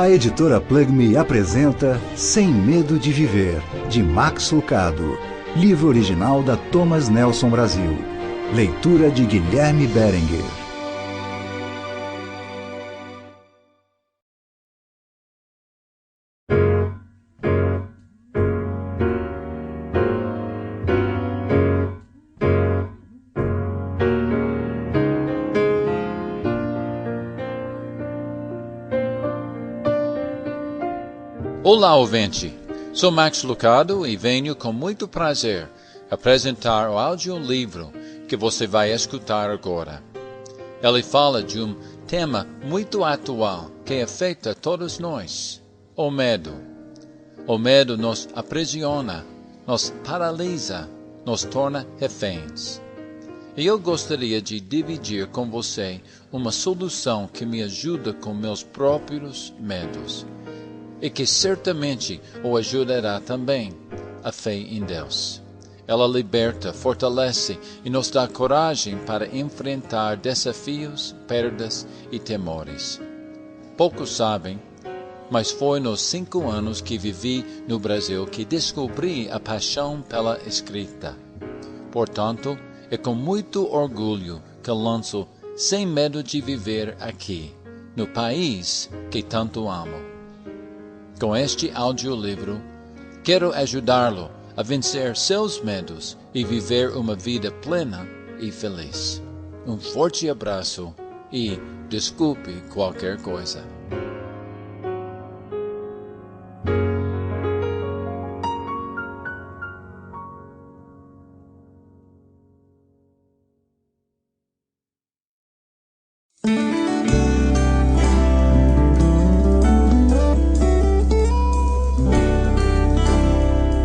A editora Plug-Me apresenta Sem Medo de Viver, de Max Lucado, livro original da Thomas Nelson Brasil. Leitura de Guilherme Berenger. Olá, ouvinte! Sou Max Lucado e venho com muito prazer apresentar o audiolivro que você vai escutar agora. Ele fala de um tema muito atual que afeta todos nós: o medo. O medo nos aprisiona, nos paralisa, nos torna reféns. E eu gostaria de dividir com você uma solução que me ajuda com meus próprios medos e que certamente o ajudará também: a fé em Deus. Ela liberta, fortalece e nos dá coragem para enfrentar desafios, perdas e temores. Poucos sabem, mas foi nos 5 anos que vivi no Brasil que descobri a paixão pela escrita. Portanto, é com muito orgulho que lanço Sem Medo de Viver aqui, no país que tanto amo. Com este audiolivro, quero ajudá-lo a vencer seus medos e viver uma vida plena e feliz. Um forte abraço e desculpe qualquer coisa.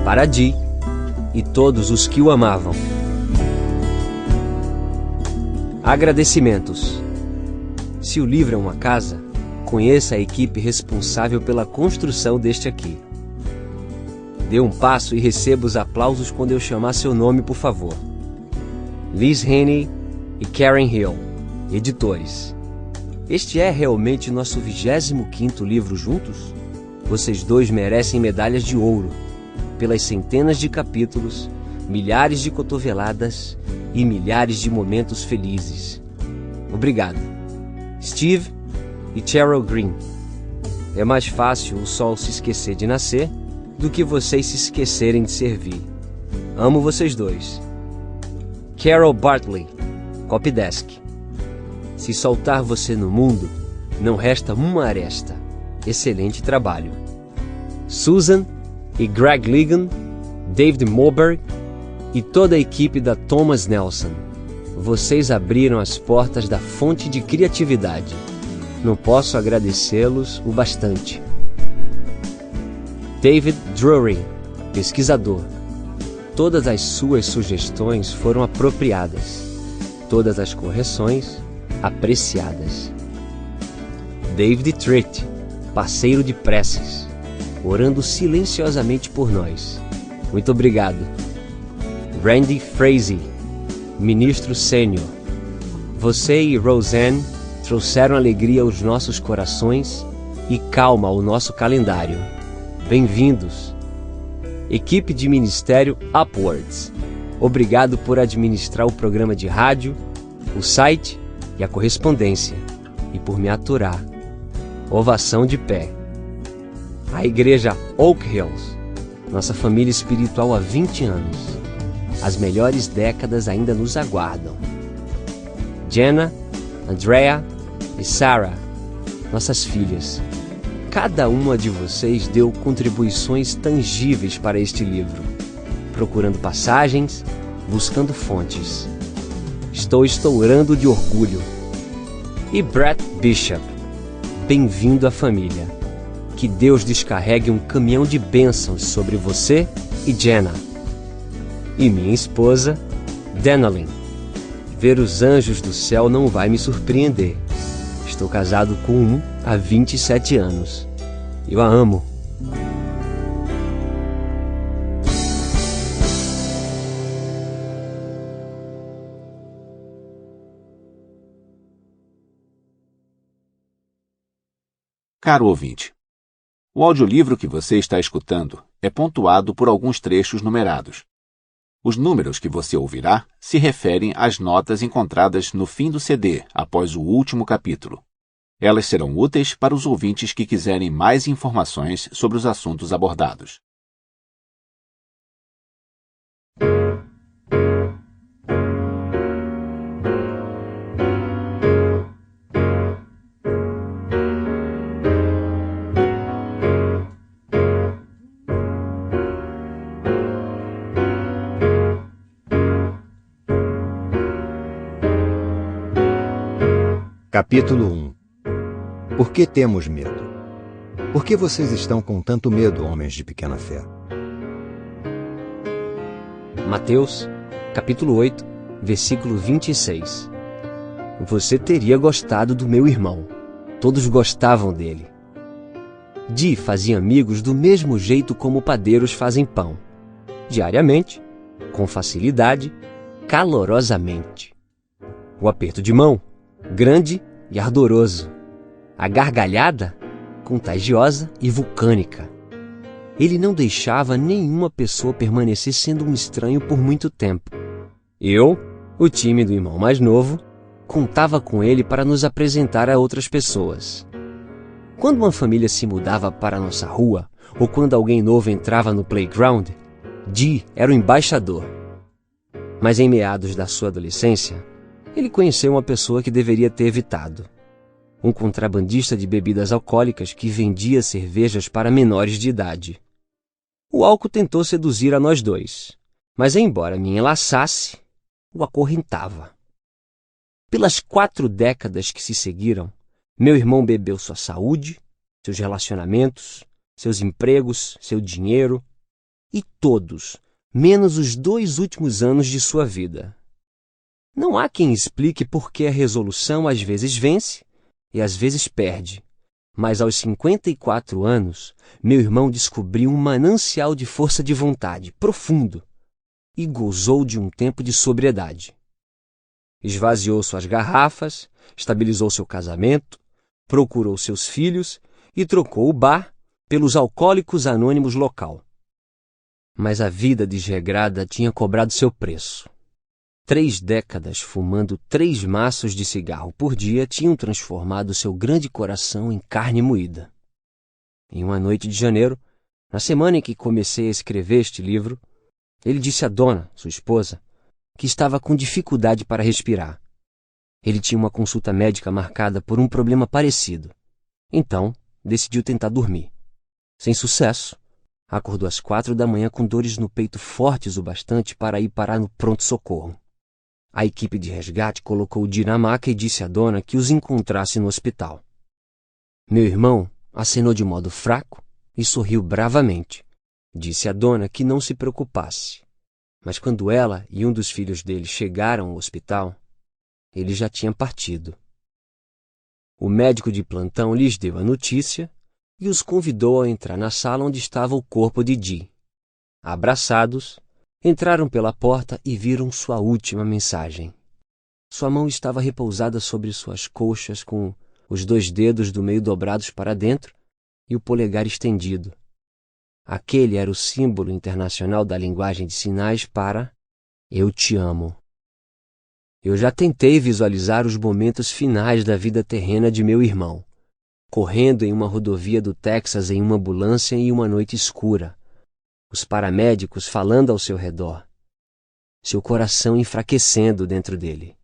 Para Dee e todos os que o amavam. Agradecimentos. Se o livro é uma casa, conheça a equipe responsável pela construção deste aqui. Dê um passo e receba os aplausos quando eu chamar seu nome, por favor. Liz Haney e Karen Hill, editores. Este é realmente nosso 25º livro juntos? Vocês dois merecem medalhas de ouro pelas centenas de capítulos, milhares de cotoveladas e milhares de momentos felizes. Obrigado. Steve e Cheryl Green. É mais fácil o sol se esquecer de nascer do que vocês se esquecerem de servir. Amo vocês dois. Carol Bartley, Copydesk. Se soltar você no mundo, não resta uma aresta. Excelente trabalho. Susan e Greg Ligon, David Moberg e toda a equipe da Thomas Nelson. Vocês abriram as portas da fonte de criatividade. Não posso agradecê-los o bastante. David Drury, pesquisador. Todas as suas sugestões foram apropriadas. Todas as correções, apreciadas. David Tritt, parceiro de preces, orando silenciosamente por nós. Muito obrigado. Randy Frazee, ministro sênior. Você e Roseanne trouxeram alegria aos nossos corações e calma ao nosso calendário. Bem-vindos. Equipe de Ministério Upwards. Obrigado por administrar o programa de rádio, o site e a correspondência, e por me aturar. Ovação de pé. A Igreja Oak Hills, nossa família espiritual há 20 anos. As melhores décadas ainda nos aguardam. Jenna, Andrea e Sarah, nossas filhas. Cada uma de vocês deu contribuições tangíveis para este livro, procurando passagens, buscando fontes. Estou estourando de orgulho. E Brett Bishop, bem-vindo à família. Que Deus descarregue um caminhão de bênçãos sobre você e Jenna. E minha esposa, Denalyn. Ver os anjos do céu não vai me surpreender. Estou casado com um há 27 anos. Eu a amo. Caro ouvinte, O audiolivro que você está escutando é pontuado por alguns trechos numerados. Os números que você ouvirá se referem às notas encontradas no fim do CD, após o último capítulo. Elas serão úteis para os ouvintes que quiserem mais informações sobre os assuntos abordados. Capítulo 1. Por que temos medo? Por que vocês estão com tanto medo, homens de pequena fé? Mateus, capítulo 8, versículo 26. Você teria gostado do meu irmão. Todos gostavam dele. Di fazia amigos do mesmo jeito como padeiros fazem pão. Diariamente, com facilidade, calorosamente. O aperto de mão, grande e ardoroso. A gargalhada, contagiosa e vulcânica. Ele não deixava nenhuma pessoa permanecer sendo um estranho por muito tempo. Eu, o tímido irmão mais novo, contava com ele para nos apresentar a outras pessoas. Quando uma família se mudava para a nossa rua, ou quando alguém novo entrava no playground, Di era o embaixador. Mas em meados da sua adolescência, ele conheceu uma pessoa que deveria ter evitado. Um contrabandista de bebidas alcoólicas que vendia cervejas para menores de idade. O álcool tentou seduzir a nós dois, mas embora me enlaçasse, o acorrentava. Pelas 4 décadas que se seguiram, meu irmão bebeu sua saúde, seus relacionamentos, seus empregos, seu dinheiro e todos, menos os 2 últimos anos de sua vida. Não há quem explique por que a resolução às vezes vence e às vezes perde. Mas aos 54 anos, meu irmão descobriu um manancial de força de vontade profundo e gozou de um tempo de sobriedade. Esvaziou suas garrafas, estabilizou seu casamento, procurou seus filhos e trocou o bar pelos alcoólicos anônimos local. Mas a vida desregrada tinha cobrado seu preço. 3 décadas fumando 3 maços de cigarro por dia tinham transformado seu grande coração em carne moída. Em uma noite de janeiro, na semana em que comecei a escrever este livro, ele disse à Dona, sua esposa, que estava com dificuldade para respirar. Ele tinha uma consulta médica marcada por um problema parecido. Então, decidiu tentar dormir. Sem sucesso, acordou às 4 da manhã com dores no peito fortes o bastante para ir parar no pronto-socorro. A equipe de resgate colocou o Di na maca e disse à Dona que os encontrasse no hospital. Meu irmão acenou de modo fraco e sorriu bravamente. Disse à Dona que não se preocupasse. Mas quando ela e um dos filhos dele chegaram ao hospital, ele já tinha partido. O médico de plantão lhes deu a notícia e os convidou a entrar na sala onde estava o corpo de Di. Abraçados, entraram pela porta e viram sua última mensagem. Sua mão estava repousada sobre suas coxas com os 2 dedos do meio dobrados para dentro e o polegar estendido. Aquele era o símbolo internacional da linguagem de sinais para "Eu te amo". Eu já tentei visualizar os momentos finais da vida terrena de meu irmão, correndo em uma rodovia do Texas em uma ambulância em uma noite escura, os paramédicos falando ao seu redor, seu coração enfraquecendo dentro dele.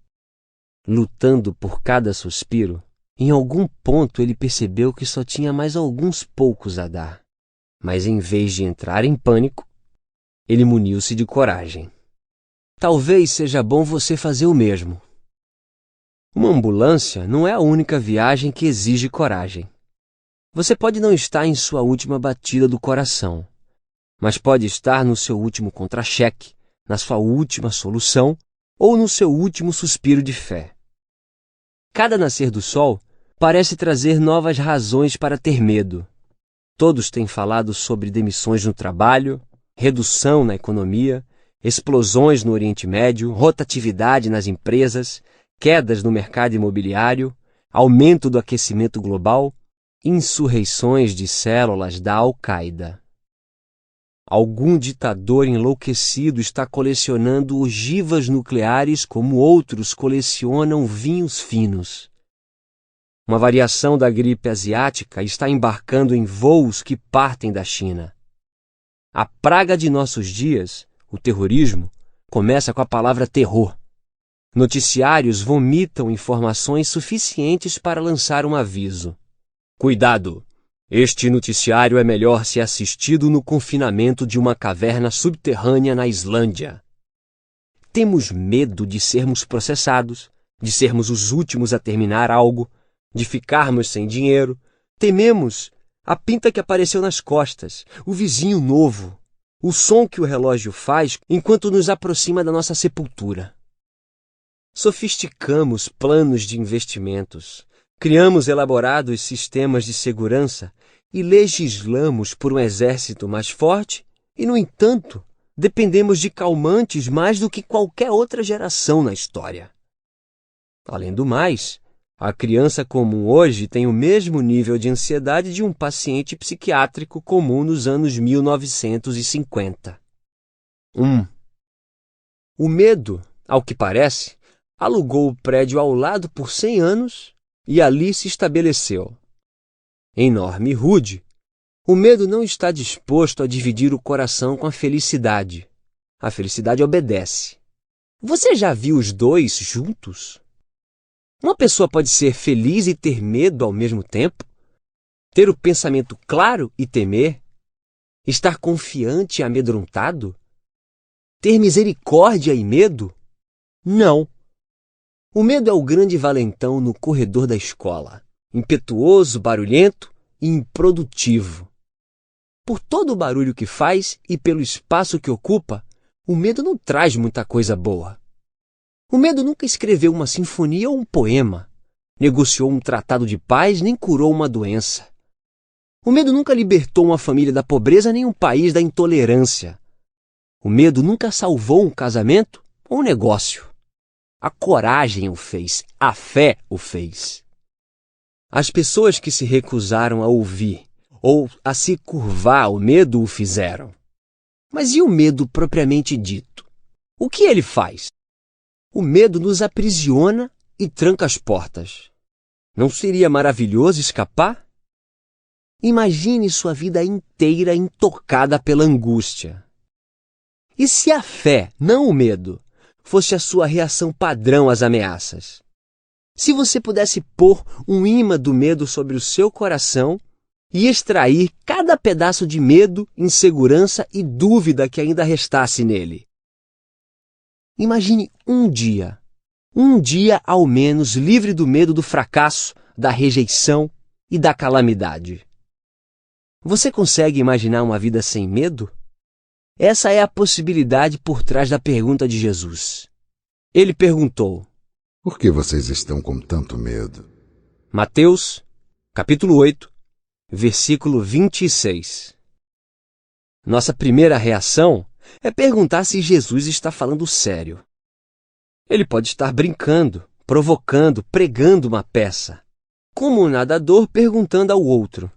Lutando por cada suspiro, em algum ponto ele percebeu que só tinha mais alguns poucos a dar. Mas em vez de entrar em pânico, ele muniu-se de coragem. Talvez seja bom você fazer o mesmo. Uma ambulância não é a única viagem que exige coragem. Você pode não estar em sua última batida do coração, mas pode estar no seu último contra-cheque, na sua última solução ou no seu último suspiro de fé. Cada nascer do sol parece trazer novas razões para ter medo. Todos têm falado sobre demissões no trabalho, redução na economia, explosões no Oriente Médio, rotatividade nas empresas, quedas no mercado imobiliário, aumento do aquecimento global, insurreições de células da Al-Qaeda. Algum ditador enlouquecido está colecionando ogivas nucleares como outros colecionam vinhos finos. Uma variação da gripe asiática está embarcando em voos que partem da China. A praga de nossos dias, o terrorismo, começa com a palavra terror. Noticiários vomitam informações suficientes para lançar um aviso. Cuidado! Este noticiário é melhor ser assistido no confinamento de uma caverna subterrânea na Islândia. Temos medo de sermos processados, de sermos os últimos a terminar algo, de ficarmos sem dinheiro. Tememos a pinta que apareceu nas costas, o vizinho novo, o som que o relógio faz enquanto nos aproxima da nossa sepultura. Sofisticamos planos de investimentos, criamos elaborados sistemas de segurança e legislamos por um exército mais forte e, no entanto, dependemos de calmantes mais do que qualquer outra geração na história. Além do mais, a criança comum hoje tem o mesmo nível de ansiedade de um paciente psiquiátrico comum nos anos 1950. O medo, ao que parece, alugou o prédio ao lado por 100 anos e ali se estabeleceu. Em Norm Hood, o medo não está disposto a dividir o coração com a felicidade. A felicidade obedece. Você já viu os dois juntos? Uma pessoa pode ser feliz e ter medo ao mesmo tempo? Ter o pensamento claro e temer? Estar confiante e amedrontado? Ter misericórdia e medo? Não. O medo é o grande valentão no corredor da escola, impetuoso, barulhento e improdutivo. Por todo o barulho que faz e pelo espaço que ocupa, o medo não traz muita coisa boa. O medo nunca escreveu uma sinfonia ou um poema, negociou um tratado de paz nem curou uma doença. O medo nunca libertou uma família da pobreza nem um país da intolerância. O medo nunca salvou um casamento ou um negócio. A coragem o fez, a fé o fez. As pessoas que se recusaram a ouvir ou a se curvar ao medo o fizeram. Mas e o medo propriamente dito? O que ele faz? O medo nos aprisiona e tranca as portas. Não seria maravilhoso escapar? Imagine sua vida inteira intocada pela angústia. E se a fé, não o medo, fosse a sua reação padrão às ameaças? Se você pudesse pôr um imã do medo sobre o seu coração e extrair cada pedaço de medo, insegurança e dúvida que ainda restasse nele. Imagine um dia ao menos livre do medo do fracasso, da rejeição e da calamidade. Você consegue imaginar uma vida sem medo? Essa é a possibilidade por trás da pergunta de Jesus. Ele perguntou: Por que vocês estão com tanto medo? Mateus, capítulo 8, versículo 26. Nossa primeira reação é perguntar se Jesus está falando sério. Ele pode estar brincando, provocando, pregando uma peça. Como um nadador perguntando ao outro: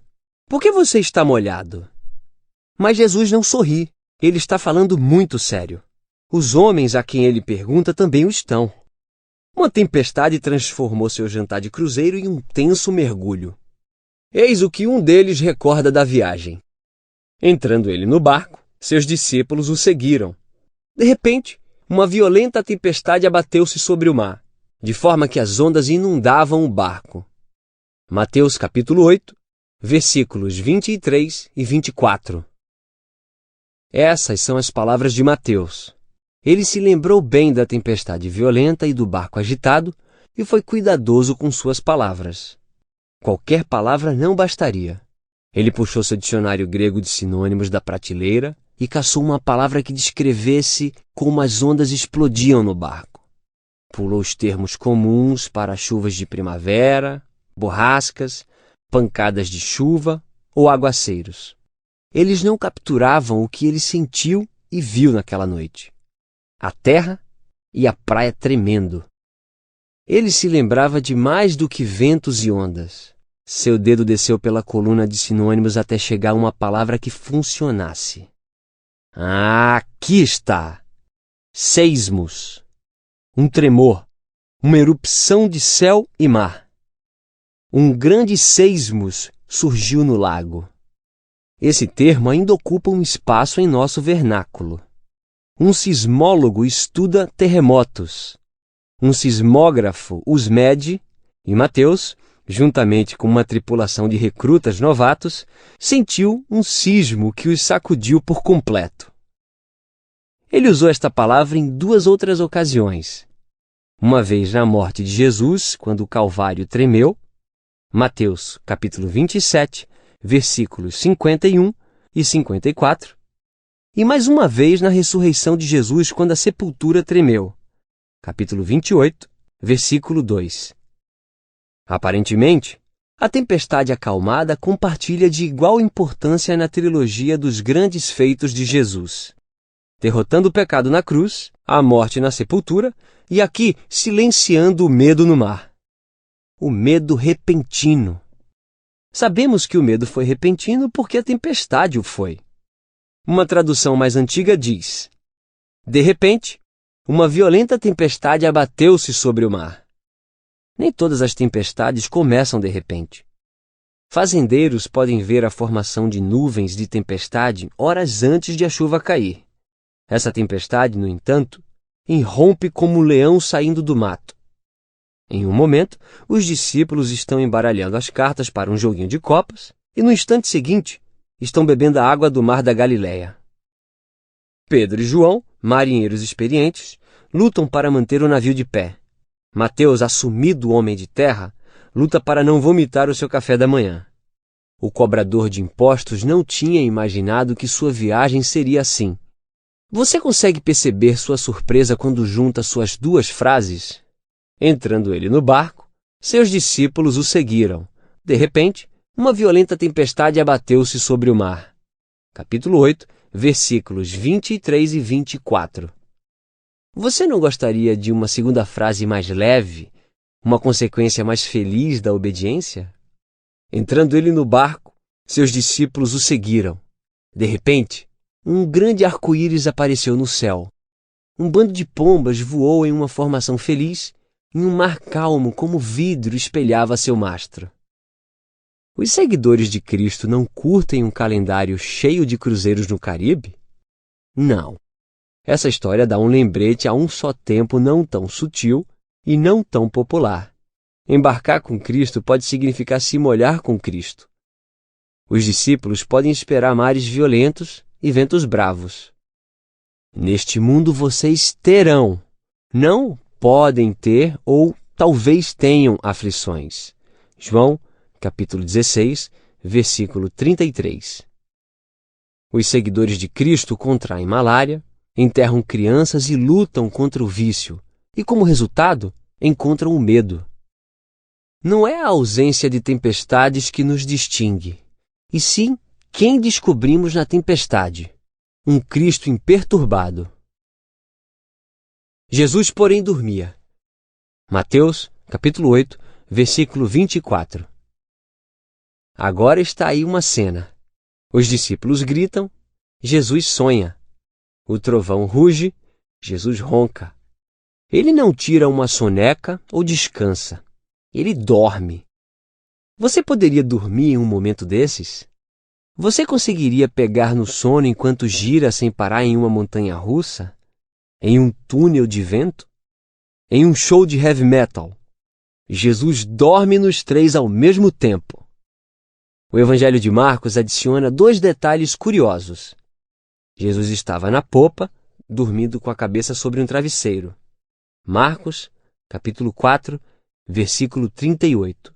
Por que você está molhado? Mas Jesus não sorri. Ele está falando muito sério. Os homens a quem ele pergunta também o estão. Uma tempestade transformou seu jantar de cruzeiro em um tenso mergulho. Eis o que um deles recorda da viagem. Entrando ele no barco, seus discípulos o seguiram. De repente, uma violenta tempestade abateu-se sobre o mar, de forma que as ondas inundavam o barco. Mateus capítulo 8, versículos 23 e 24. Essas são as palavras de Mateus. Ele se lembrou bem da tempestade violenta e do barco agitado e foi cuidadoso com suas palavras. Qualquer palavra não bastaria. Ele puxou seu dicionário grego de sinônimos da prateleira e caçou uma palavra que descrevesse como as ondas explodiam no barco. Pulou os termos comuns para chuvas de primavera, borrascas, pancadas de chuva ou aguaceiros. Eles não capturavam o que ele sentiu e viu naquela noite: a terra e a praia tremendo. Ele se lembrava de mais do que ventos e ondas. Seu dedo desceu pela coluna de sinônimos até chegar a uma palavra que funcionasse. Ah, aqui está! Seismos. Um tremor, uma erupção de céu e mar. Um grande seismos surgiu no lago. Esse termo ainda ocupa um espaço em nosso vernáculo. Um sismólogo estuda terremotos. Um sismógrafo os mede e Mateus, juntamente com uma tripulação de recrutas novatos, sentiu um sismo que os sacudiu por completo. Ele usou esta palavra em 2 outras ocasiões. Uma vez na morte de Jesus, quando o Calvário tremeu, Mateus capítulo 27, versículos 51 e 54, e mais uma vez na ressurreição de Jesus, quando a sepultura tremeu, capítulo 28, versículo 2. Aparentemente, a tempestade acalmada compartilha de igual importância na trilogia dos grandes feitos de Jesus, derrotando o pecado na cruz, a morte na sepultura e aqui silenciando o medo no mar. O medo repentino. Sabemos que o medo foi repentino porque a tempestade o foi. Uma tradução mais antiga diz: de repente, uma violenta tempestade abateu-se sobre o mar. Nem todas as tempestades começam de repente. Fazendeiros podem ver a formação de nuvens de tempestade horas antes de a chuva cair. Essa tempestade, no entanto, irrompe como um leão saindo do mato. Em um momento, os discípulos estão embaralhando as cartas para um joguinho de copas e, no instante seguinte, estão bebendo a água do mar da Galileia. Pedro e João, marinheiros experientes, lutam para manter o navio de pé. Mateus, assumido homem de terra, luta para não vomitar o seu café da manhã. O cobrador de impostos não tinha imaginado que sua viagem seria assim. Você consegue perceber sua surpresa quando junta suas 2 frases? Entrando ele no barco, seus discípulos o seguiram. De repente, uma violenta tempestade abateu-se sobre o mar. Capítulo 8, versículos 23 e 24. Você não gostaria de uma segunda frase mais leve, uma consequência mais feliz da obediência? Entrando ele no barco, seus discípulos o seguiram. De repente, um grande arco-íris apareceu no céu. Um bando de pombas voou em uma formação feliz, em um mar calmo como vidro espelhava seu mastro. Os seguidores de Cristo não curtem um calendário cheio de cruzeiros no Caribe? Não. Essa história dá um lembrete a um só tempo não tão sutil e não tão popular. Embarcar com Cristo pode significar se molhar com Cristo. Os discípulos podem esperar mares violentos e ventos bravos. Neste mundo vocês terão, não podem ter ou talvez tenham aflições. João, capítulo 16, versículo 33. Os seguidores de Cristo contraem malária, enterram crianças e lutam contra o vício, e como resultado, encontram o medo. Não é a ausência de tempestades que nos distingue, e sim quem descobrimos na tempestade, um Cristo imperturbado. Jesus, porém, dormia. Mateus, capítulo 8, versículo 24. Agora está aí uma cena. Os discípulos gritam, Jesus sonha. O trovão ruge, Jesus ronca. Ele não tira uma soneca ou descansa. Ele dorme. Você poderia dormir em um momento desses? Você conseguiria pegar no sono enquanto gira sem parar em uma montanha-russa? Em um túnel de vento? Em um show de heavy metal? Jesus dorme nos 3 ao mesmo tempo. O Evangelho de Marcos adiciona 2 detalhes curiosos. Jesus estava na popa, dormindo com a cabeça sobre um travesseiro. Marcos, capítulo 4, versículo 38.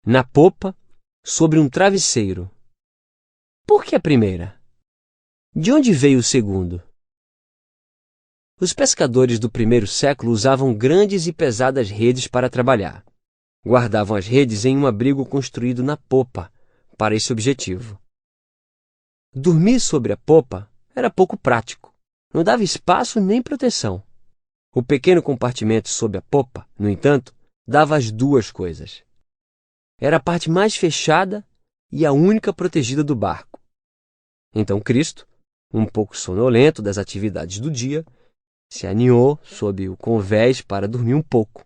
Na popa, sobre um travesseiro. Por que a primeira? De onde veio o segundo? Os pescadores do primeiro século usavam grandes e pesadas redes para trabalhar. Guardavam as redes em um abrigo construído na popa, para esse objetivo. Dormir sobre a popa era pouco prático. Não dava espaço nem proteção. O pequeno compartimento sob a popa, no entanto, dava as 2 coisas. era a parte mais fechada e a única protegida do barco. Então Cristo, um pouco sonolento das atividades do dia, se aninhou sob o convés para dormir um pouco.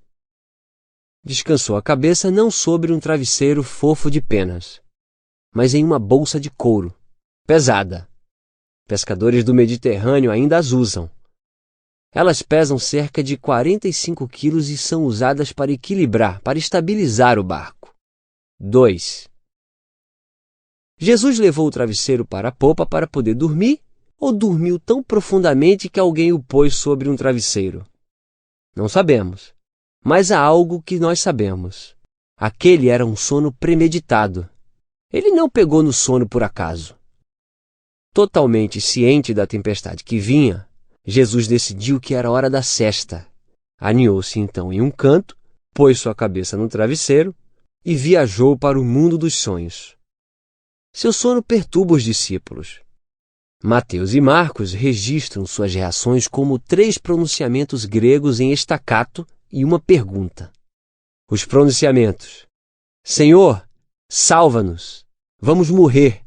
Descansou a cabeça não sobre um travesseiro fofo de penas, mas em uma bolsa de couro, pesada. Pescadores do Mediterrâneo ainda as usam. Elas pesam cerca de 45 quilos e são usadas para equilibrar, para estabilizar o barco. 2. Jesus levou o travesseiro para a popa para poder dormir ou dormiu tão profundamente que alguém o pôs sobre um travesseiro? Não sabemos, mas há algo que nós sabemos. Aquele era um sono premeditado. Ele não pegou no sono por acaso. Totalmente ciente da tempestade que vinha, Jesus decidiu que era hora da sesta. Aninhou-se então em um canto, pôs sua cabeça no travesseiro e viajou para o mundo dos sonhos. Seu sono perturba os discípulos. Mateus e Marcos registram suas reações como 3 pronunciamentos gregos em estacato e uma pergunta. Os pronunciamentos: Senhor, salva-nos, vamos morrer.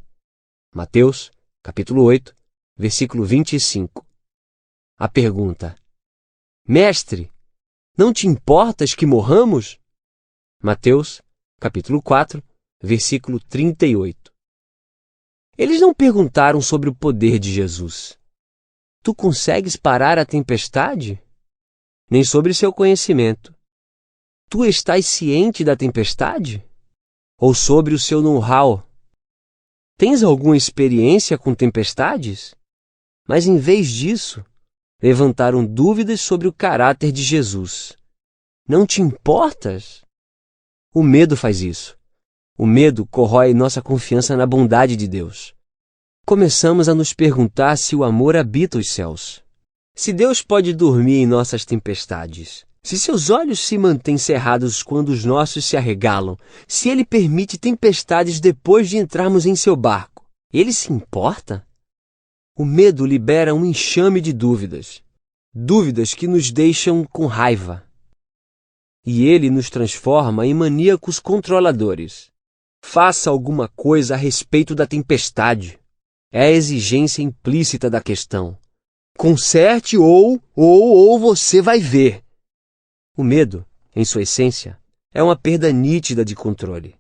Mateus, capítulo 8, versículo 25. A pergunta: Mestre, não te importas que morramos? Mateus, capítulo 4, versículo 38. Eles não perguntaram sobre o poder de Jesus. Tu consegues parar a tempestade? Nem sobre seu conhecimento. Tu estás ciente da tempestade? Ou sobre o seu know-how? Tens alguma experiência com tempestades? Mas em vez disso, levantaram dúvidas sobre o caráter de Jesus. Não te importas? O medo faz isso. O medo corrói nossa confiança na bondade de Deus. Começamos a nos perguntar se o amor habita os céus. Se Deus pode dormir em nossas tempestades, se seus olhos se mantêm cerrados quando os nossos se arregalam, se Ele permite tempestades depois de entrarmos em seu barco, Ele se importa? O medo libera um enxame de dúvidas. Dúvidas que nos deixam com raiva. E Ele nos transforma em maníacos controladores. Faça alguma coisa a respeito da tempestade. É a exigência implícita da questão. Conserte ou você vai ver. O medo, em sua essência, é uma perda nítida de controle.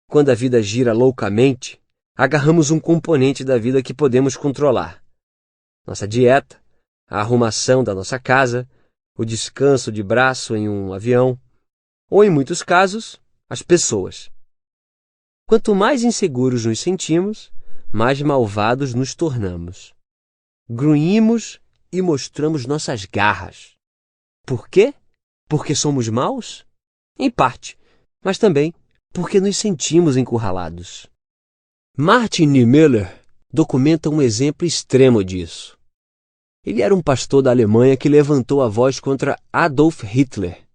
Quando a vida gira loucamente, agarramos um componente da vida que podemos controlar. Nossa dieta, a arrumação da nossa casa, o descanso de braço em um avião, ou, em muitos casos, as pessoas. Quanto mais inseguros nos sentimos, mais malvados nos tornamos. Grunhimos e mostramos nossas garras. Por quê? Porque somos maus? Em parte, mas também porque nos sentimos encurralados. Martin Niemöller documenta um exemplo extremo disso. Ele era um pastor da Alemanha que levantou a voz contra Adolf Hitler.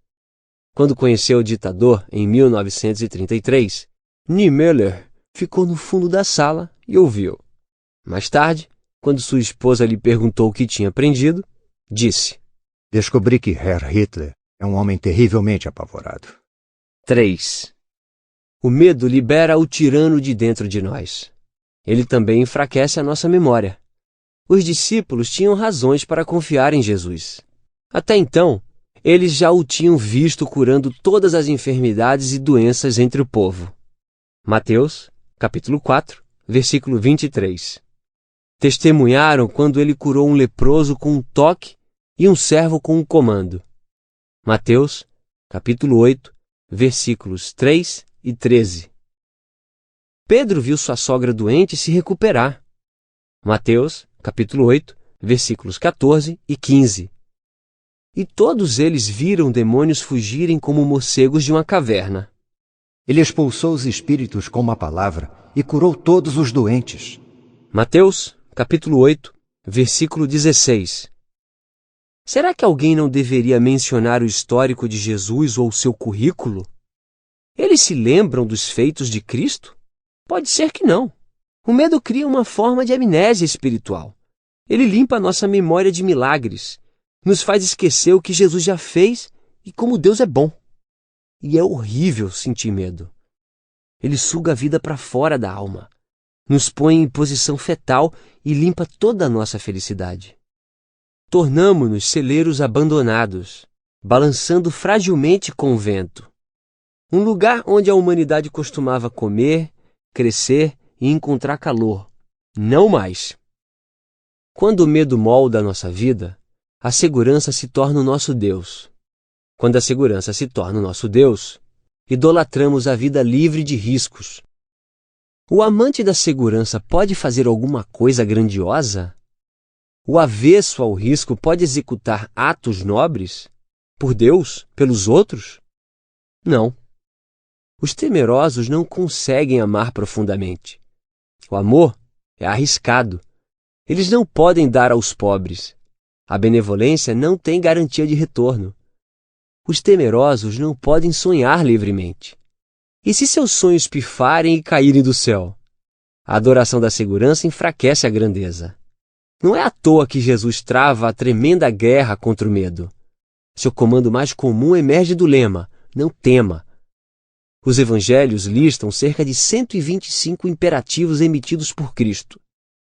Quando conheceu o ditador em 1933, Niemöller ficou no fundo da sala e ouviu. Mais tarde, quando sua esposa lhe perguntou o que tinha aprendido, disse: Descobri que Herr Hitler é um homem terrivelmente apavorado. 3. O medo libera o tirano de dentro de nós. Ele também enfraquece a nossa memória. Os discípulos tinham razões para confiar em Jesus. Até então, eles já o tinham visto curando todas as enfermidades e doenças entre o povo. Mateus, capítulo 4, versículo 23. Testemunharam quando ele curou um leproso com um toque e um servo com um comando. Mateus, capítulo 8, versículos 3 e 13. Pedro viu sua sogra doente se recuperar. Mateus, capítulo 8, versículos 14 e 15. E todos eles viram demônios fugirem como morcegos de uma caverna. Ele expulsou os espíritos com uma palavra e curou todos os doentes. Mateus, capítulo 8, versículo 16. Será que alguém não deveria mencionar o histórico de Jesus ou seu currículo? Eles se lembram dos feitos de Cristo? Pode ser que não. O medo cria uma forma de amnésia espiritual. Ele limpa a nossa memória de milagres, nos faz esquecer o que Jesus já fez e como Deus é bom. E é horrível sentir medo. Ele suga a vida para fora da alma, nos põe em posição fetal e limpa toda a nossa felicidade. Tornamo-nos celeiros abandonados, balançando fragilmente com o vento. Um lugar onde a humanidade costumava comer, crescer e encontrar calor. Não mais. Quando o medo molda a nossa vida, a segurança se torna o nosso Deus. Quando a segurança se torna o nosso Deus, idolatramos a vida livre de riscos. O amante da segurança pode fazer alguma coisa grandiosa? O avesso ao risco pode executar atos nobres? Por Deus? Pelos outros? Não. Os temerosos não conseguem amar profundamente. O amor é arriscado. Eles não podem dar aos pobres. A benevolência não tem garantia de retorno. Os temerosos não podem sonhar livremente. E se seus sonhos pifarem e caírem do céu? A adoração da segurança enfraquece a grandeza. Não é à toa que Jesus trava a tremenda guerra contra o medo. Seu comando mais comum emerge do lema: não tema. Os evangelhos listam cerca de 125 imperativos emitidos por Cristo.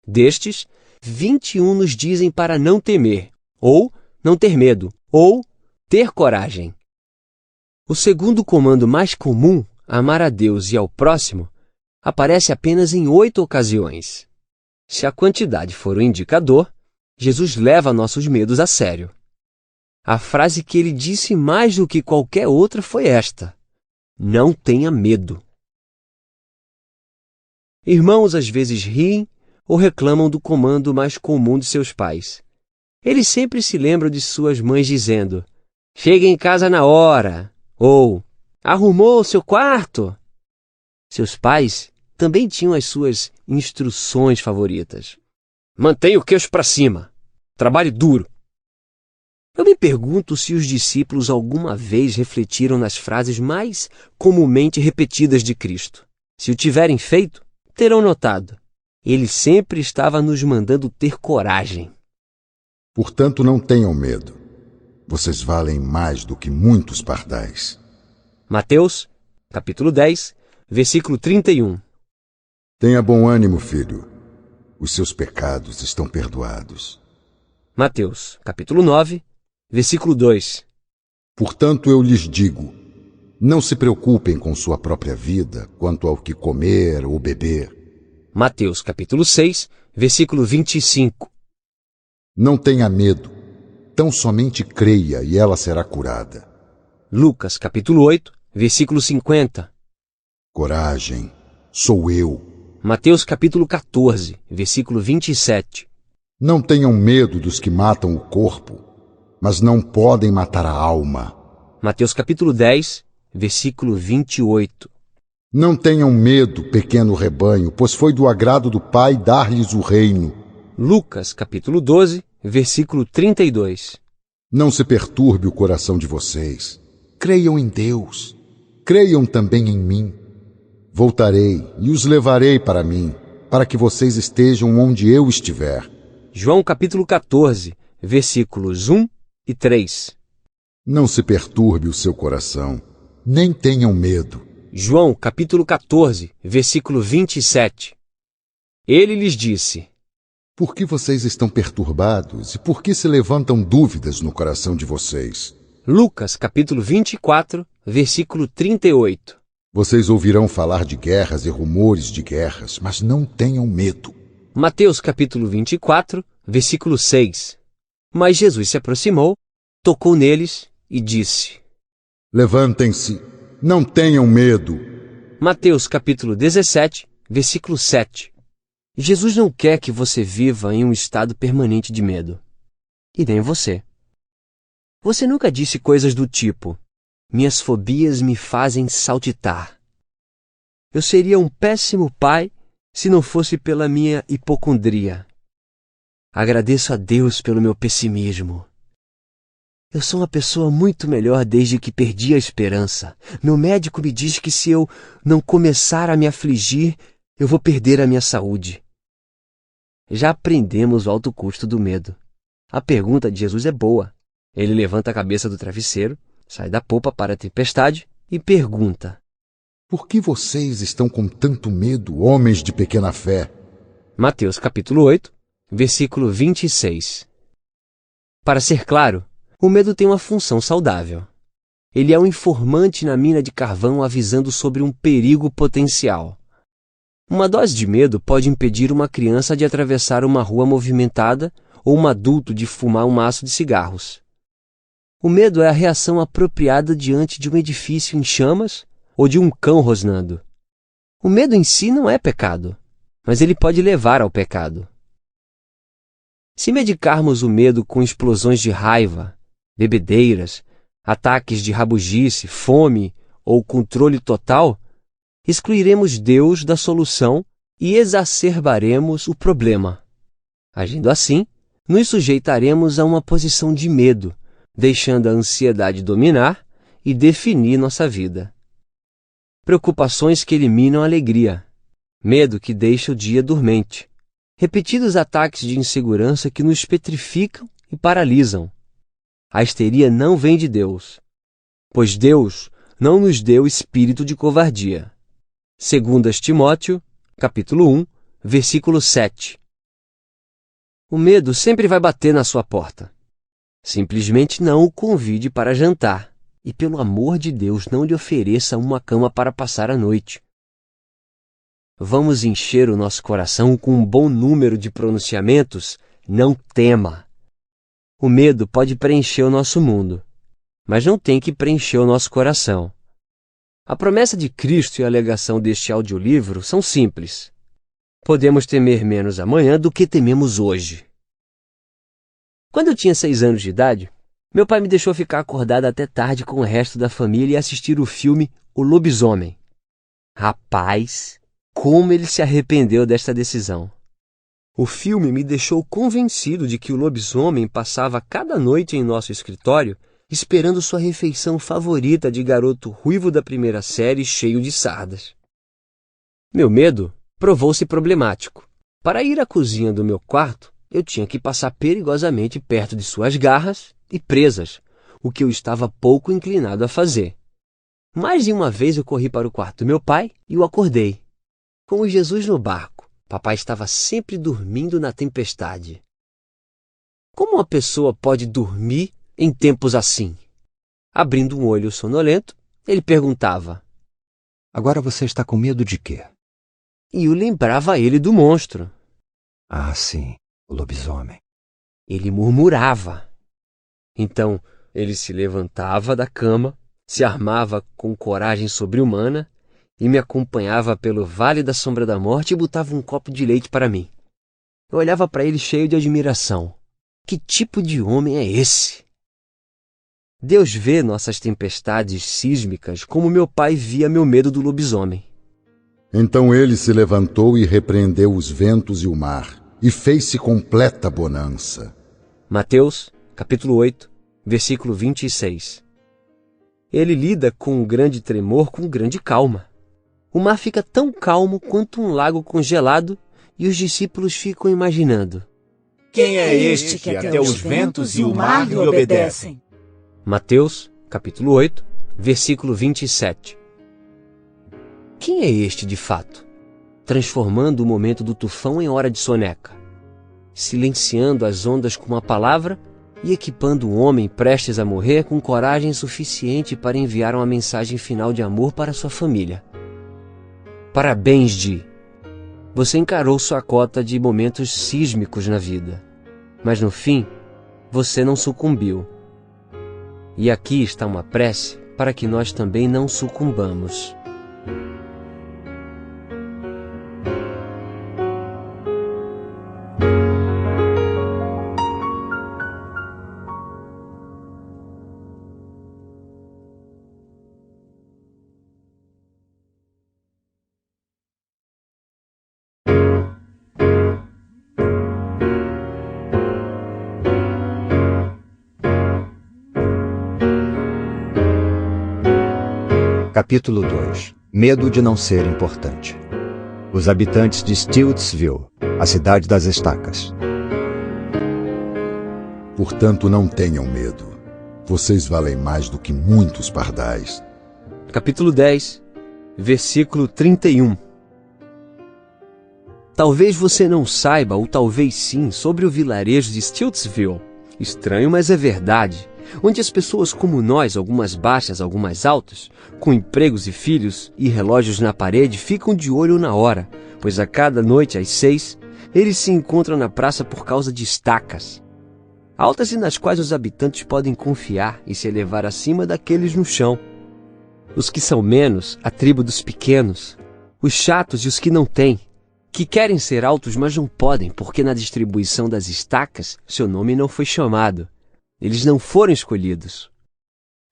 Destes, 21 nos dizem para não temer, ou não ter medo, ou ter coragem. O segundo comando mais comum, amar a Deus e ao próximo, aparece apenas em 8 ocasiões. Se a quantidade for o indicador, Jesus leva nossos medos a sério. A frase que ele disse mais do que qualquer outra foi esta: não tenha medo. Irmãos às vezes riem ou reclamam do comando mais comum de seus pais. Eles sempre se lembram de suas mães dizendo: chegue em casa na hora, ou arrumou o seu quarto. Seus pais também tinham as suas instruções favoritas. Mantenha o queixo para cima. Trabalhe duro. Eu me pergunto se os discípulos alguma vez refletiram nas frases mais comumente repetidas de Cristo. Se o tiverem feito, terão notado. Ele sempre estava nos mandando ter coragem. Portanto, não tenham medo. Vocês valem mais do que muitos pardais. Mateus, capítulo 10, versículo 31. Tenha bom ânimo, filho. Os seus pecados estão perdoados. Mateus, capítulo 9, versículo 2. Portanto, eu lhes digo, não se preocupem com sua própria vida quanto ao que comer ou beber. Mateus, capítulo 6, versículo 25. Não tenha medo, tão somente creia e ela será curada. Lucas, capítulo 8, versículo 50. Coragem, sou eu. Mateus, capítulo 14, versículo 27. Não tenham medo dos que matam o corpo, mas não podem matar a alma. Mateus, capítulo 10, versículo 28. Não tenham medo, pequeno rebanho, pois foi do agrado do Pai dar-lhes o reino. Lucas, capítulo 12, versículo 32. Não se perturbe o coração de vocês. Creiam em Deus. Creiam também em mim. Voltarei e os levarei para mim, para que vocês estejam onde eu estiver. João, capítulo 14, versículos 1 e 3. Não se perturbe o seu coração, nem tenham medo. João, capítulo 14, versículo 27. Ele lhes disse: Por que vocês estão perturbados e por que se levantam dúvidas no coração de vocês? Lucas, capítulo 24, versículo 38. Vocês ouvirão falar de guerras e rumores de guerras, mas não tenham medo. Mateus, capítulo 24, versículo 6. Mas Jesus se aproximou, tocou neles e disse: Levantem-se, não tenham medo. Mateus, capítulo 17, versículo 7. Jesus não quer que você viva em um estado permanente de medo. E nem você. Você nunca disse coisas do tipo: minhas fobias me fazem saltitar. Eu seria um péssimo pai se não fosse pela minha hipocondria. Agradeço a Deus pelo meu pessimismo. Eu sou uma pessoa muito melhor desde que perdi a esperança. Meu médico me diz que se eu não começar a me afligir, eu vou perder a minha saúde. Já aprendemos o alto custo do medo. A pergunta de Jesus é boa. Ele levanta a cabeça do travesseiro, sai da popa para a tempestade e pergunta: Por que vocês estão com tanto medo, homens de pequena fé? Mateus capítulo 8, versículo 26. Para ser claro, o medo tem uma função saudável. Ele é um informante na mina de carvão avisando sobre um perigo potencial. Uma dose de medo pode impedir uma criança de atravessar uma rua movimentada ou um adulto de fumar um maço de cigarros. O medo é a reação apropriada diante de um edifício em chamas ou de um cão rosnando. O medo em si não é pecado, mas ele pode levar ao pecado. Se medicarmos o medo com explosões de raiva, bebedeiras, ataques de rabugice, fome ou controle total, excluiremos Deus da solução e exacerbaremos o problema. Agindo assim, nos sujeitaremos a uma posição de medo, deixando a ansiedade dominar e definir nossa vida. Preocupações que eliminam a alegria, medo que deixa o dia dormente, repetidos ataques de insegurança que nos petrificam e paralisam. A histeria não vem de Deus, pois Deus não nos deu espírito de covardia. 2 Timóteo, capítulo 1, versículo 7. O medo sempre vai bater na sua porta. Simplesmente não o convide para jantar e, pelo amor de Deus, não lhe ofereça uma cama para passar a noite. Vamos encher o nosso coração com um bom número de pronunciamentos? Não tema. O medo pode preencher o nosso mundo, mas não tem que preencher o nosso coração. A promessa de Cristo e a alegação deste audiolivro são simples. Podemos temer menos amanhã do que tememos hoje. Quando eu tinha 6 anos de idade, meu pai me deixou ficar acordado até tarde com o resto da família e assistir o filme O Lobisomem. Rapaz, como ele se arrependeu desta decisão. O filme me deixou convencido de que o lobisomem passava cada noite em nosso escritório esperando sua refeição favorita de garoto ruivo da primeira série cheio de sardas. Meu medo provou-se problemático. Para ir à cozinha do meu quarto, eu tinha que passar perigosamente perto de suas garras e presas, o que eu estava pouco inclinado a fazer. Mais de uma vez eu corri para o quarto do meu pai e o acordei. Como Jesus no barco, papai estava sempre dormindo na tempestade. Como uma pessoa pode dormir em tempos assim? Abrindo um olho sonolento, ele perguntava: Agora você está com medo de quê? E eu lembrava ele do monstro. Ah, sim, o lobisomem. Ele murmurava. Então, ele se levantava da cama, se armava com coragem sobre-humana e me acompanhava pelo Vale da Sombra da Morte e botava um copo de leite para mim. Eu olhava para ele cheio de admiração. Que tipo de homem é esse? Deus vê nossas tempestades sísmicas como meu pai via meu medo do lobisomem. Então ele se levantou e repreendeu os ventos e o mar, e fez-se completa bonança. Mateus, capítulo 8, versículo 26. Ele lida com um grande tremor com grande calma. O mar fica tão calmo quanto um lago congelado e os discípulos ficam imaginando: quem é este que até os ventos e o mar lhe obedecem? Mateus, capítulo 8, versículo 27. Quem é este de fato, transformando o momento do tufão em hora de soneca, silenciando as ondas com uma palavra e equipando o homem prestes a morrer com coragem suficiente para enviar uma mensagem final de amor para sua família? Parabéns, Di! Você encarou sua cota de momentos sísmicos na vida, mas no fim, você não sucumbiu. E aqui está uma prece para que nós também não sucumbamos. Capítulo 2. Medo de não ser importante. Os habitantes de Stiltsville, a cidade das estacas. Portanto, não tenham medo. Vocês valem mais do que muitos pardais. Capítulo 10. versículo 31. Talvez você não saiba, ou talvez sim, sobre o vilarejo de Stiltsville. Estranho, mas é verdade. Onde as pessoas como nós, algumas baixas, algumas altas, com empregos e filhos e relógios na parede, ficam de olho na hora, pois a cada noite, às 6, eles se encontram na praça por causa de estacas altas e nas quais os habitantes podem confiar e se elevar acima daqueles no chão. Os que são menos, a tribo dos pequenos, os chatos e os que não têm, que querem ser altos, mas não podem, porque na distribuição das estacas, seu nome não foi chamado. Eles não foram escolhidos.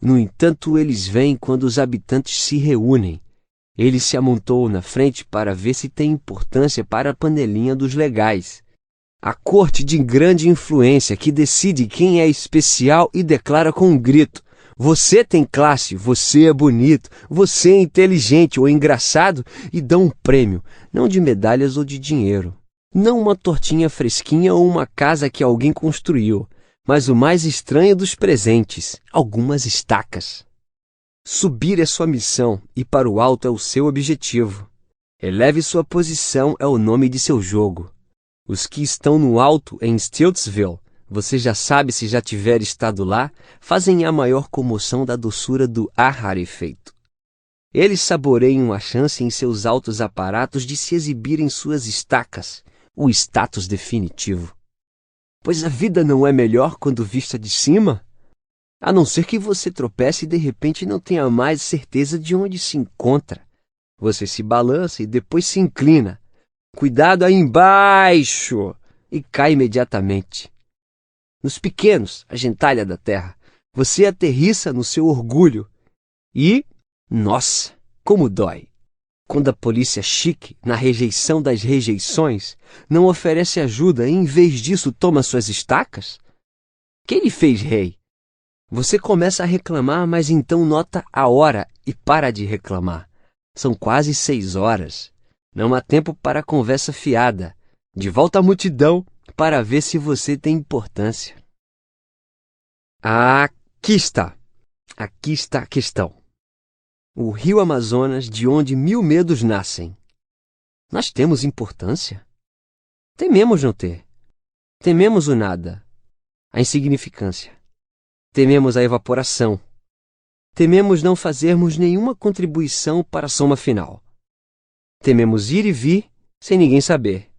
No entanto, eles vêm quando os habitantes se reúnem. Ele se amontoou na frente para ver se tem importância para a panelinha dos legais. A corte de grande influência que decide quem é especial e declara com um grito: você tem classe, você é bonito, você é inteligente ou engraçado, e dão um prêmio, não de medalhas ou de dinheiro. Não uma tortinha fresquinha ou uma casa que alguém construiu, mas o mais estranho dos presentes, algumas estacas. Subir é sua missão e para o alto é o seu objetivo. Eleve sua posição é o nome de seu jogo. Os que estão no alto em Stiltsville, você já sabe se já tiver estado lá, fazem a maior comoção da doçura do rarefeito. Eles saboreiam a chance em seus altos aparatos de se exibir em suas estacas, o status definitivo. Pois a vida não é melhor quando vista de cima? A não ser que você tropece e de repente não tenha mais certeza de onde se encontra. Você se balança e depois se inclina. Cuidado aí embaixo! E cai imediatamente. Nos pequenos, a gentalha da terra, você aterrissa no seu orgulho. E, nossa, como dói! Quando a polícia chique, na rejeição das rejeições, não oferece ajuda e em vez disso toma suas estacas? Quem lhe fez rei? Você começa a reclamar, mas então nota a hora e para de reclamar. São quase 6 horas. Não há tempo para conversa fiada. De volta à multidão para ver se você tem importância. Aqui está a questão. O rio Amazonas, de onde 1000 medos nascem. Nós temos importância? Tememos não ter. Tememos o nada, a insignificância. Tememos a evaporação. Tememos não fazermos nenhuma contribuição para a soma final. Tememos ir e vir sem ninguém saber.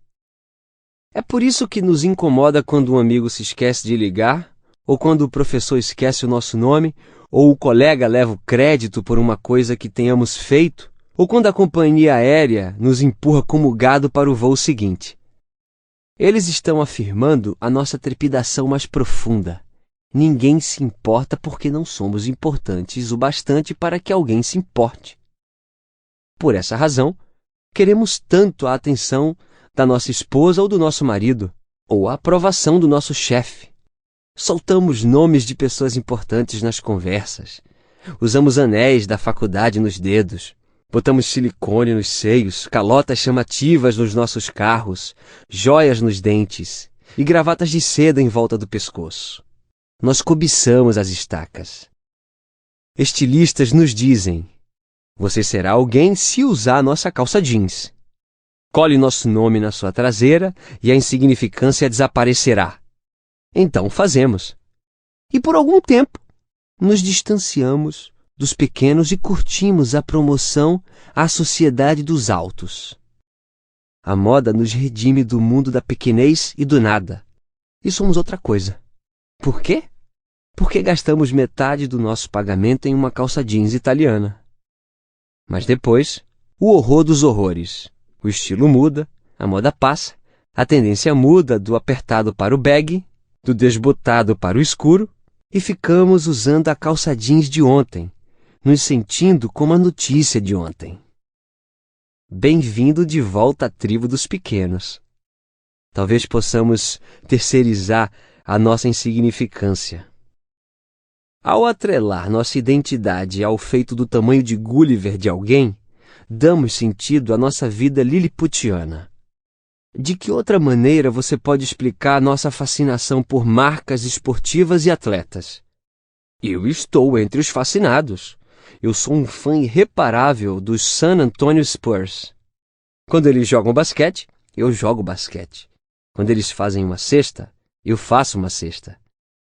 É por isso que nos incomoda quando um amigo se esquece de ligar, ou quando o professor esquece o nosso nome, ou o colega leva o crédito por uma coisa que tenhamos feito, ou quando a companhia aérea nos empurra como gado para o voo seguinte. Eles estão afirmando a nossa trepidação mais profunda. Ninguém se importa porque não somos importantes o bastante para que alguém se importe. Por essa razão, queremos tanto a atenção da nossa esposa ou do nosso marido, ou a aprovação do nosso chefe. Soltamos nomes de pessoas importantes nas conversas. Usamos anéis da faculdade nos dedos. Botamos silicone nos seios, calotas chamativas nos nossos carros, joias nos dentes e gravatas de seda em volta do pescoço. Nós cobiçamos as estacas. Estilistas nos dizem: você será alguém se usar nossa calça jeans. Cole nosso nome na sua traseira e a insignificância desaparecerá. Então fazemos. E por algum tempo, nos distanciamos dos pequenos e curtimos a promoção à sociedade dos altos. A moda nos redime do mundo da pequenez e do nada. E somos outra coisa. Por quê? Porque gastamos metade do nosso pagamento em uma calça jeans italiana. Mas depois, o horror dos horrores. O estilo muda, a moda passa, a tendência muda do apertado para o bag, do desbotado para o escuro, e ficamos usando a calça jeans de ontem, nos sentindo como a notícia de ontem. Bem-vindo de volta à tribo dos pequenos. Talvez possamos terceirizar a nossa insignificância. Ao atrelar nossa identidade ao feito do tamanho de Gulliver de alguém, damos sentido à nossa vida liliputiana. De que outra maneira você pode explicar nossa fascinação por marcas esportivas e atletas? Eu estou entre os fascinados. eu sou um fã irreparável dos San Antonio Spurs. Quando eles jogam basquete, eu jogo basquete. Quando eles fazem uma cesta, eu faço uma cesta.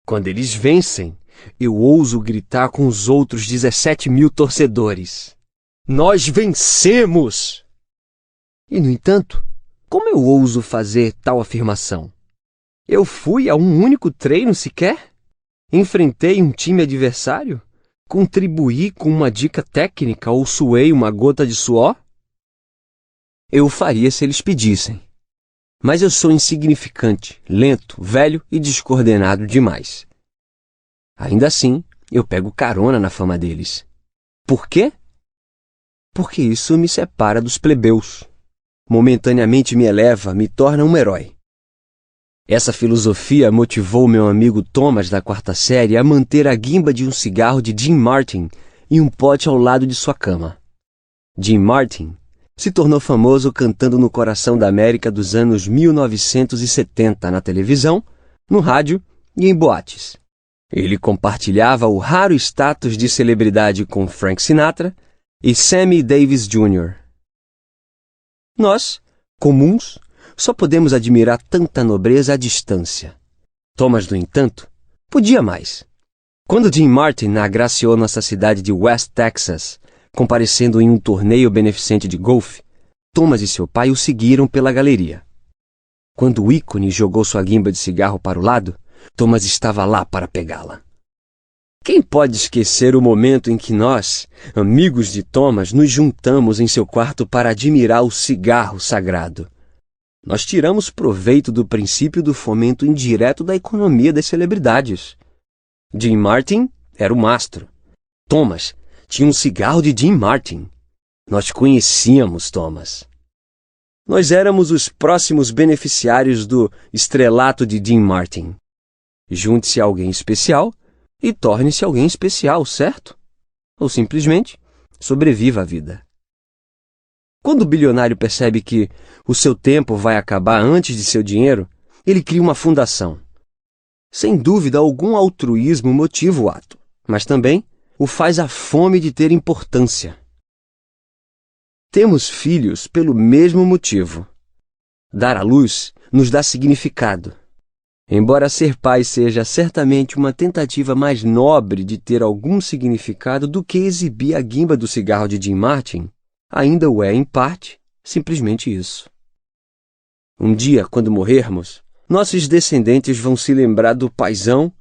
Quando eles vencem, eu ouso gritar com os outros 17 mil torcedores: nós vencemos! E, no entanto, como eu ouso fazer tal afirmação? Eu fui a um único treino sequer? Enfrentei um time adversário? Contribuí com uma dica técnica ou suei uma gota de suor? Eu o faria se eles pedissem. Mas eu sou insignificante, lento, velho e descoordenado demais. Ainda assim, eu pego carona na fama deles. Por quê? Porque isso me separa dos plebeus. Momentaneamente me eleva, me torna um herói. Essa filosofia motivou meu amigo Thomas da quarta série a manter a guimba de um cigarro de Jim Martin em um pote ao lado de sua cama. Jim Martin se tornou famoso cantando no coração da América dos anos 1970 na televisão, no rádio e em boates. Ele compartilhava o raro status de celebridade com Frank Sinatra e Sammy Davis Jr. Nós, comuns, só podemos admirar tanta nobreza à distância. Thomas, no entanto, podia mais. Quando Jim Martin agraciou nossa cidade de West Texas, comparecendo em um torneio beneficente de golfe, Thomas e seu pai o seguiram pela galeria. Quando o ícone jogou sua guimba de cigarro para o lado, Thomas estava lá para pegá-la. Quem pode esquecer o momento em que nós, amigos de Thomas, nos juntamos em seu quarto para admirar o cigarro sagrado? Nós tiramos proveito do princípio do fomento indireto da economia das celebridades. Jim Martin era o mastro. Thomas tinha um cigarro de Jim Martin. Nós conhecíamos Thomas. Nós éramos os próximos beneficiários do estrelato de Jim Martin. Junte-se a alguém especial e torne-se alguém especial, certo? Ou simplesmente sobreviva à vida. Quando o bilionário percebe que o seu tempo vai acabar antes de seu dinheiro, ele cria uma fundação. Sem dúvida, algum altruísmo motiva o ato, mas também o faz a fome de ter importância. Temos filhos pelo mesmo motivo. Dar à luz nos dá significado. Embora ser pai seja certamente uma tentativa mais nobre de ter algum significado do que exibir a guimba do cigarro de Jim Martin, ainda o é, em parte, simplesmente isso. Um dia, quando morrermos, nossos descendentes vão se lembrar do paizão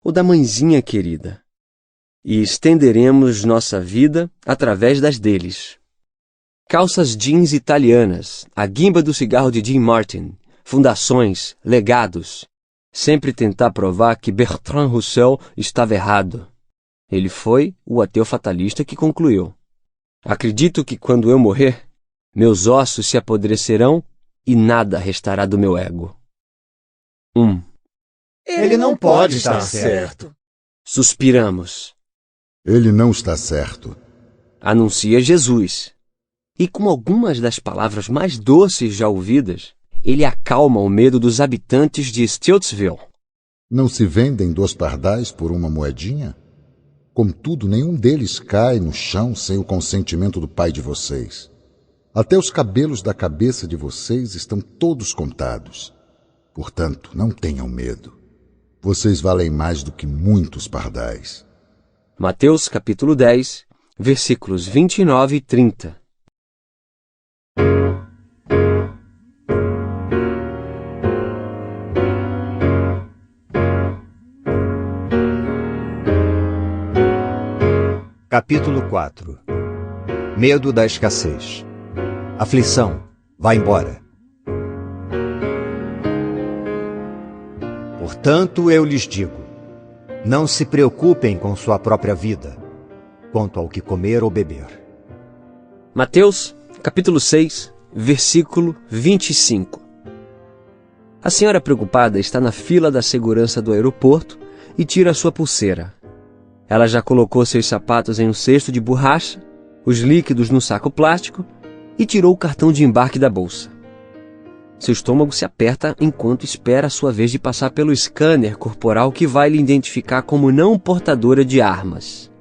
ou da mãezinha querida, e estenderemos nossa vida através das deles. Calças jeans italianas, a guimba do cigarro de Jim Martin, fundações, legados. Sempre tentar provar que Bertrand Russell estava errado. Ele foi o ateu fatalista que concluiu: acredito que quando eu morrer, meus ossos se apodrecerão e nada restará do meu ego. Ele não pode estar certo. Suspiramos. Ele não está certo. Anuncia Jesus. E com algumas das palavras mais doces já ouvidas, ele acalma o medo dos habitantes de Stiltsville. Não se vendem 2 pardais por uma moedinha? Contudo, nenhum deles cai no chão sem o consentimento do pai de vocês. Até os cabelos da cabeça de vocês estão todos contados. Portanto, não tenham medo. Vocês valem mais do que muitos pardais. Mateus capítulo 10, versículos 29 e 30. Capítulo 4. Medo da escassez. Aflição, vá embora. Portanto, eu lhes digo, não se preocupem com sua própria vida, quanto ao que comer ou beber. Mateus, capítulo 6, versículo 25. A senhora preocupada está na fila da segurança do aeroporto e tira sua pulseira. Ela já colocou seus sapatos em um cesto de borracha, os líquidos no saco plástico e tirou o cartão de embarque da bolsa. Seu estômago se aperta enquanto espera a sua vez de passar pelo scanner corporal que vai lhe identificar como não portadora de armas.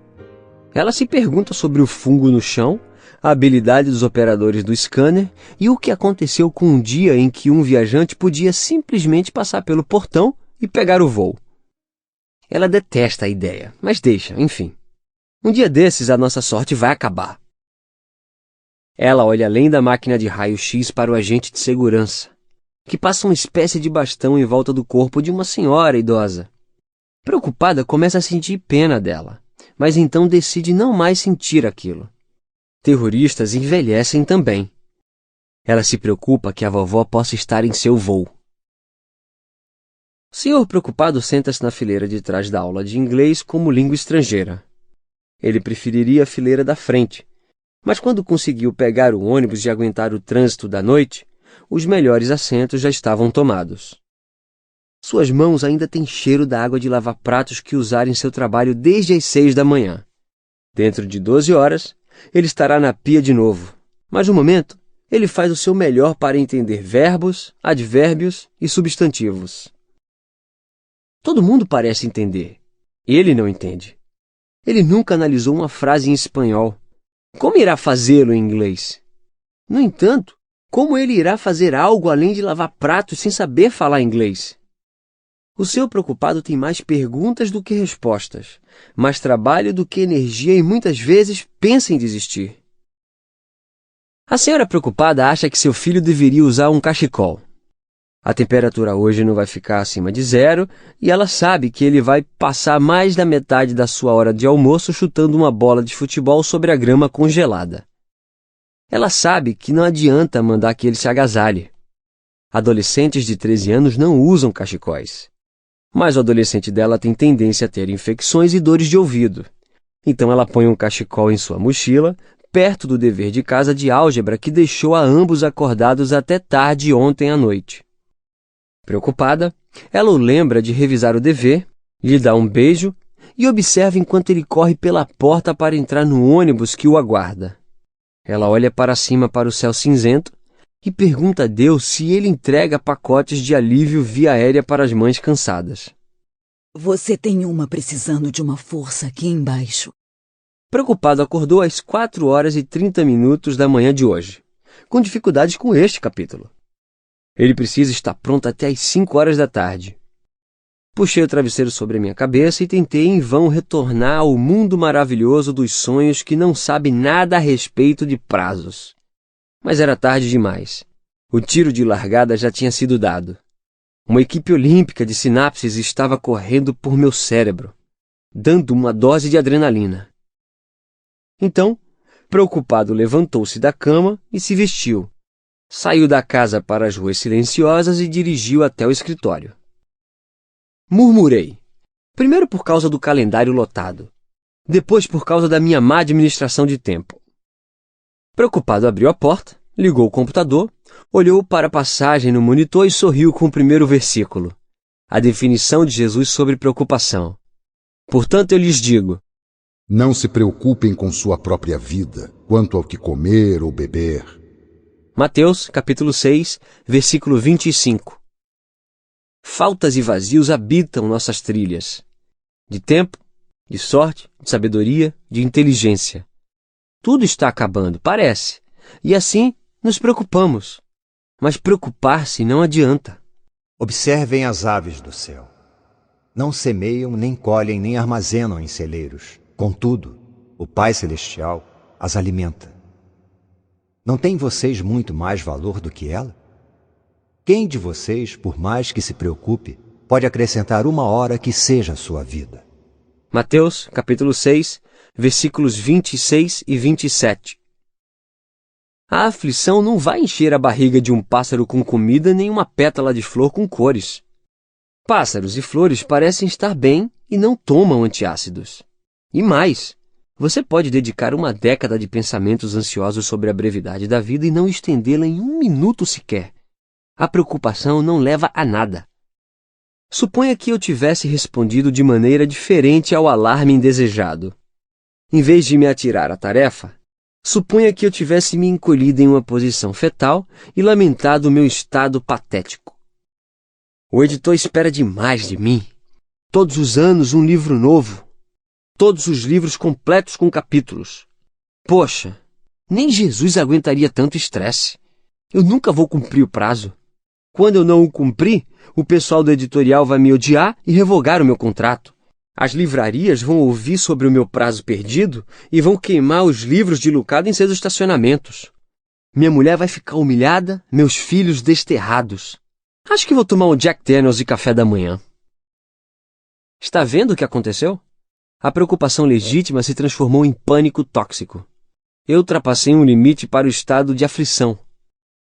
Ela se pergunta sobre o fungo no chão, a habilidade dos operadores do scanner e o que aconteceu com um dia em que um viajante podia simplesmente passar pelo portão e pegar o voo. Ela detesta a ideia, mas deixa, enfim. Um dia desses a nossa sorte vai acabar. Ela olha além da máquina de raio-x para o agente de segurança, que passa uma espécie de bastão em volta do corpo de uma senhora idosa. Preocupada, começa a sentir pena dela, mas então decide não mais sentir aquilo. Terroristas envelhecem também. Ela se preocupa que a vovó possa estar em seu voo. O senhor preocupado senta-se na fileira de trás da aula de inglês como língua estrangeira. Ele preferiria a fileira da frente, mas quando conseguiu pegar o ônibus e aguentar o trânsito da noite, os melhores assentos já estavam tomados. Suas mãos ainda têm cheiro da água de lavar pratos que usaram em seu trabalho desde as 6 da manhã. Dentro de 12 horas, ele estará na pia de novo, mas no momento, ele faz o seu melhor para entender verbos, advérbios e substantivos. Todo mundo parece entender. Ele não entende. Ele nunca analisou uma frase em espanhol. Como irá fazê-lo em inglês? No entanto, como ele irá fazer algo além de lavar pratos sem saber falar inglês? O seu preocupado tem mais perguntas do que respostas, mais trabalho do que energia e muitas vezes pensa em desistir. A senhora preocupada acha que seu filho deveria usar um cachecol. A temperatura hoje não vai ficar acima de 0 e ela sabe que ele vai passar mais da metade da sua hora de almoço chutando uma bola de futebol sobre a grama congelada. Ela sabe que não adianta mandar que ele se agasalhe. Adolescentes de 13 anos não usam cachecóis. Mas o adolescente dela tem tendência a ter infecções e dores de ouvido. Então ela põe um cachecol em sua mochila, perto do dever de casa de álgebra que deixou a ambos acordados até tarde ontem à noite. Preocupada, ela o lembra de revisar o dever, lhe dá um beijo e observa enquanto ele corre pela porta para entrar no ônibus que o aguarda. Ela olha para cima para o céu cinzento e pergunta a Deus se ele entrega pacotes de alívio via aérea para as mães cansadas. Você tem uma precisando de uma força aqui embaixo. Preocupado, acordou às 4h30 da manhã de hoje, com dificuldades com este capítulo. Ele precisa estar pronto até às 5 da tarde. Puxei o travesseiro sobre a minha cabeça e tentei em vão retornar ao mundo maravilhoso dos sonhos que não sabe nada a respeito de prazos. Mas era tarde demais. O tiro de largada já tinha sido dado. Uma equipe olímpica de sinapses estava correndo por meu cérebro, dando uma dose de adrenalina. Então, preocupado, levantou-se da cama e se vestiu. Saiu da casa para as ruas silenciosas e dirigiu até o escritório. Murmurei. Primeiro por causa do calendário lotado. Depois por causa da minha má administração de tempo. Preocupado, abriu a porta, ligou o computador, olhou para a passagem no monitor e sorriu com o primeiro versículo. A definição de Jesus sobre preocupação. Portanto, eu lhes digo: não se preocupem com sua própria vida, quanto ao que comer ou beber. Mateus, capítulo 6, versículo 25. Faltas e vazios habitam nossas trilhas. De tempo, de sorte, de sabedoria, de inteligência. Tudo está acabando, parece. E assim nos preocupamos. Mas preocupar-se não adianta. Observem as aves do céu. Não semeiam, nem colhem, nem armazenam em celeiros. Contudo, o Pai Celestial as alimenta. Não têm vocês muito mais valor do que ela? Quem de vocês, por mais que se preocupe, pode acrescentar 1 hora que seja a sua vida? Mateus, capítulo 6, versículos 26 e 27. A aflição não vai encher a barriga de um pássaro com comida nem uma pétala de flor com cores. Pássaros e flores parecem estar bem e não tomam antiácidos. E mais, você pode dedicar 1 década de pensamentos ansiosos sobre a brevidade da vida e não estendê-la em 1 minuto sequer. A preocupação não leva a nada. Suponha que eu tivesse respondido de maneira diferente ao alarme indesejado. Em vez de me atirar à tarefa, suponha que eu tivesse me encolhido em uma posição fetal e lamentado o meu estado patético. O editor espera demais de mim. Todos os anos um livro novo. todos os livros completos com capítulos. Poxa, nem Jesus aguentaria tanto estresse. Eu nunca vou cumprir o prazo. Quando eu não o cumprir, o pessoal do editorial vai me odiar e revogar o meu contrato. As livrarias vão ouvir sobre o meu prazo perdido e vão queimar os livros de Lucado em seus estacionamentos. Minha mulher vai ficar humilhada, meus filhos desterrados. Acho que vou tomar um Jack Daniels de café da manhã. Está vendo o que aconteceu? A preocupação legítima se transformou em pânico tóxico. Eu ultrapassei um limite para o estado de aflição.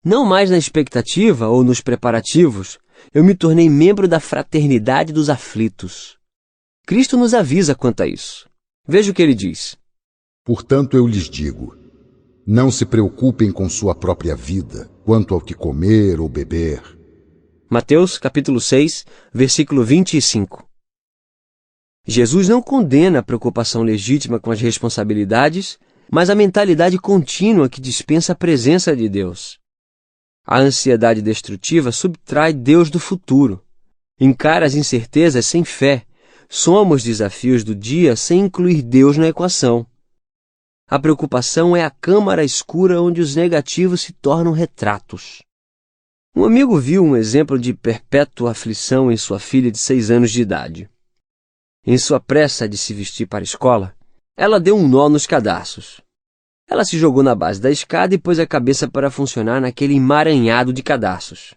Não mais na expectativa ou nos preparativos, eu me tornei membro da fraternidade dos aflitos. Cristo nos avisa quanto a isso. Veja o que ele diz. Portanto, eu lhes digo, não se preocupem com sua própria vida, quanto ao que comer ou beber. Mateus, capítulo 6, versículo 25. Jesus não condena a preocupação legítima com as responsabilidades, mas a mentalidade contínua que dispensa a presença de Deus. A ansiedade destrutiva subtrai Deus do futuro. Encara as incertezas sem fé. Soma os desafios do dia sem incluir Deus na equação. A preocupação é a câmara escura onde os negativos se tornam retratos. Um amigo viu um exemplo de perpétua aflição em sua filha de 6 anos de idade. Em sua pressa de se vestir para a escola, ela deu um nó nos cadarços. Ela se jogou na base da escada e pôs a cabeça para funcionar naquele emaranhado de cadarços.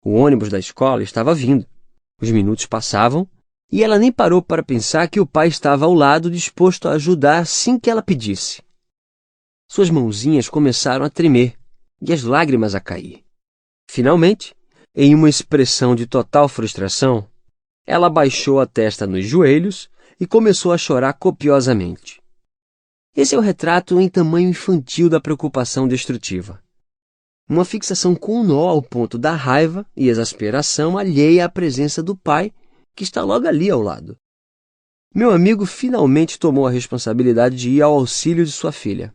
O ônibus da escola estava vindo. Os minutos passavam e ela nem parou para pensar que o pai estava ao lado, disposto a ajudar assim que ela pedisse. Suas mãozinhas começaram a tremer e as lágrimas a cair. Finalmente, em uma expressão de total frustração, ela baixou a testa nos joelhos e começou a chorar copiosamente. Esse é o retrato em tamanho infantil da preocupação destrutiva. Uma fixação com um nó ao ponto da raiva e exasperação alheia à presença do pai, que está logo ali ao lado. Meu amigo finalmente tomou a responsabilidade de ir ao auxílio de sua filha.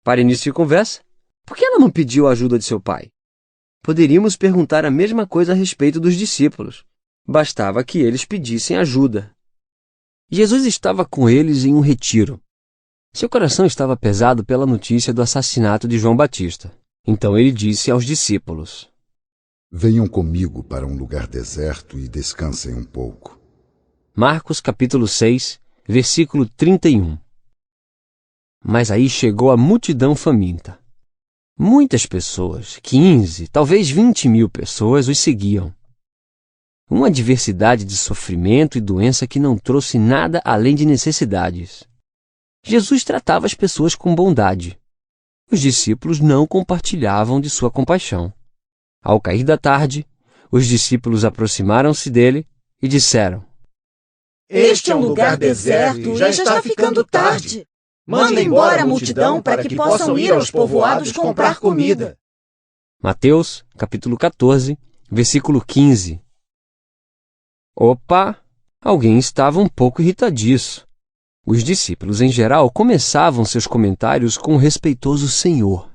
Para início de conversa, por que ela não pediu a ajuda de seu pai? Poderíamos perguntar a mesma coisa a respeito dos discípulos. Bastava que eles pedissem ajuda. Jesus estava com eles em um retiro. Seu coração estava pesado pela notícia do assassinato de João Batista. Então ele disse aos discípulos: Venham comigo para um lugar deserto e descansem um pouco. Marcos capítulo 6, versículo 31. Mas aí chegou a multidão faminta. Muitas pessoas, 15, talvez 20.000 pessoas, os seguiam. Uma diversidade de sofrimento e doença que não trouxe nada além de necessidades. Jesus tratava as pessoas com bondade. Os discípulos não compartilhavam de sua compaixão. Ao cair da tarde, os discípulos aproximaram-se dele e disseram: Este é um lugar deserto e já está ficando tarde. Manda embora a multidão para que possam ir aos povoados comprar comida. Mateus, capítulo 14, versículo 15. Opa! Alguém estava um pouco irritadiço. Os discípulos, em geral, começavam seus comentários com o respeitoso Senhor.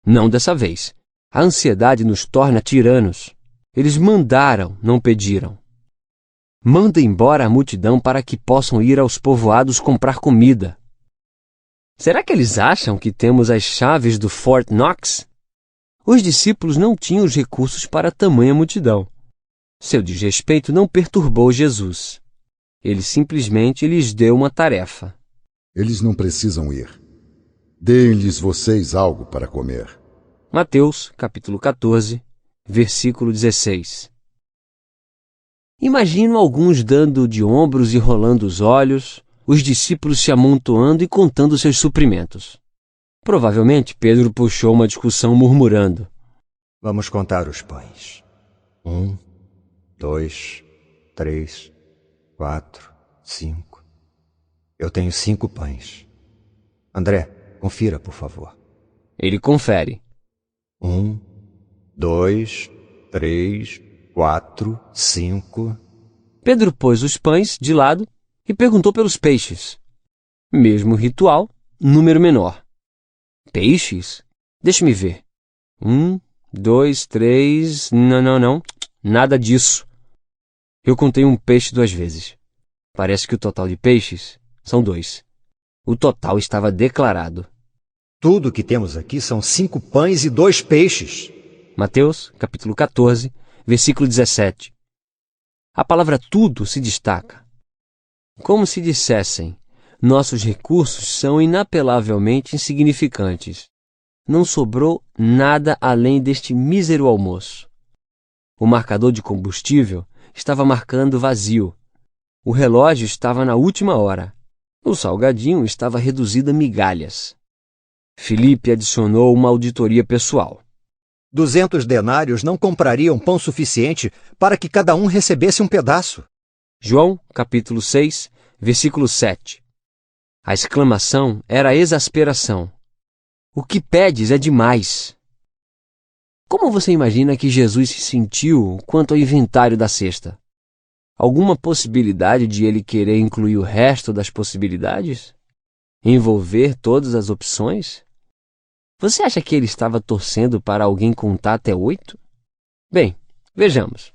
Não dessa vez. A ansiedade nos torna tiranos. Eles mandaram, não pediram. Manda embora a multidão para que possam ir aos povoados comprar comida. Será que eles acham que temos as chaves do Fort Knox? Os discípulos não tinham os recursos para tamanha multidão. Seu desrespeito não perturbou Jesus. Ele simplesmente lhes deu uma tarefa. Eles não precisam ir. Deem-lhes vocês algo para comer. Mateus, capítulo 14, versículo 16. Imagino alguns dando de ombros e rolando os olhos, os discípulos se amontoando e contando seus suprimentos. Provavelmente Pedro puxou uma discussão murmurando: Vamos contar os pães. 1, 2, 3, 4, 5. Eu tenho 5 pães. André, confira, por favor. Ele confere. 1, 2, 3, 4, 5. Pedro pôs os pães de lado e perguntou pelos peixes. Mesmo ritual, número menor. Peixes? Deixa-me ver. 1, 2, 3... Não. Nada disso. Eu contei um peixe 2 vezes. Parece que o total de peixes são 2. O total estava declarado. Tudo que temos aqui são 5 pães e 2 peixes. Mateus, capítulo 14, versículo 17. A palavra tudo se destaca. Como se dissessem, nossos recursos são inapelavelmente insignificantes. Não sobrou nada além deste mísero almoço. O marcador de combustível estava marcando vazio. O relógio estava na última hora. O salgadinho estava reduzido a migalhas. Filipe adicionou uma auditoria pessoal. 200 denários não comprariam pão suficiente para que cada um recebesse um pedaço. João, capítulo 6, versículo 7. A exclamação era a exasperação. O que pedes é demais. Como você imagina que Jesus se sentiu quanto ao inventário da cesta? Alguma possibilidade de ele querer incluir o resto das possibilidades? Envolver todas as opções? Você acha que ele estava torcendo para alguém contar até 8? Bem, vejamos.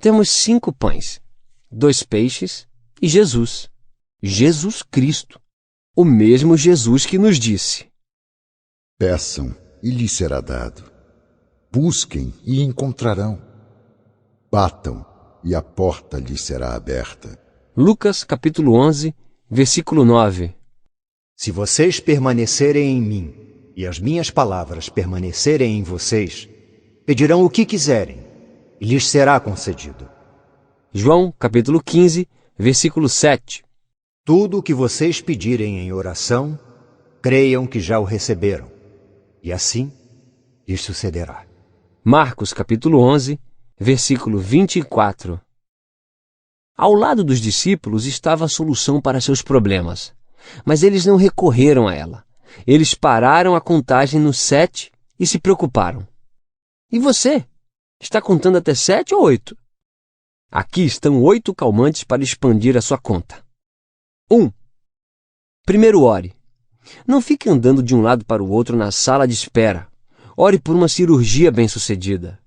Temos 5 pães, 2 peixes e Jesus. Jesus Cristo. O mesmo Jesus que nos disse: Peçam e lhes será dado. Busquem e encontrarão. Batam e a porta lhes será aberta. Lucas, capítulo 11, versículo 9. Se vocês permanecerem em mim e as minhas palavras permanecerem em vocês, pedirão o que quiserem e lhes será concedido. João, capítulo 15, versículo 7. Tudo o que vocês pedirem em oração, creiam que já o receberam, e assim lhes sucederá. Marcos, capítulo 11, versículo 24. Ao lado dos discípulos estava a solução para seus problemas, mas eles não recorreram a ela. Eles pararam a contagem no 7 e se preocuparam. E você? Está contando até 7 ou 8? Aqui estão 8 calmantes para expandir a sua conta. 1. Primeiro, ore. Não fique andando de um lado para o outro na sala de espera. Ore por uma cirurgia bem-sucedida.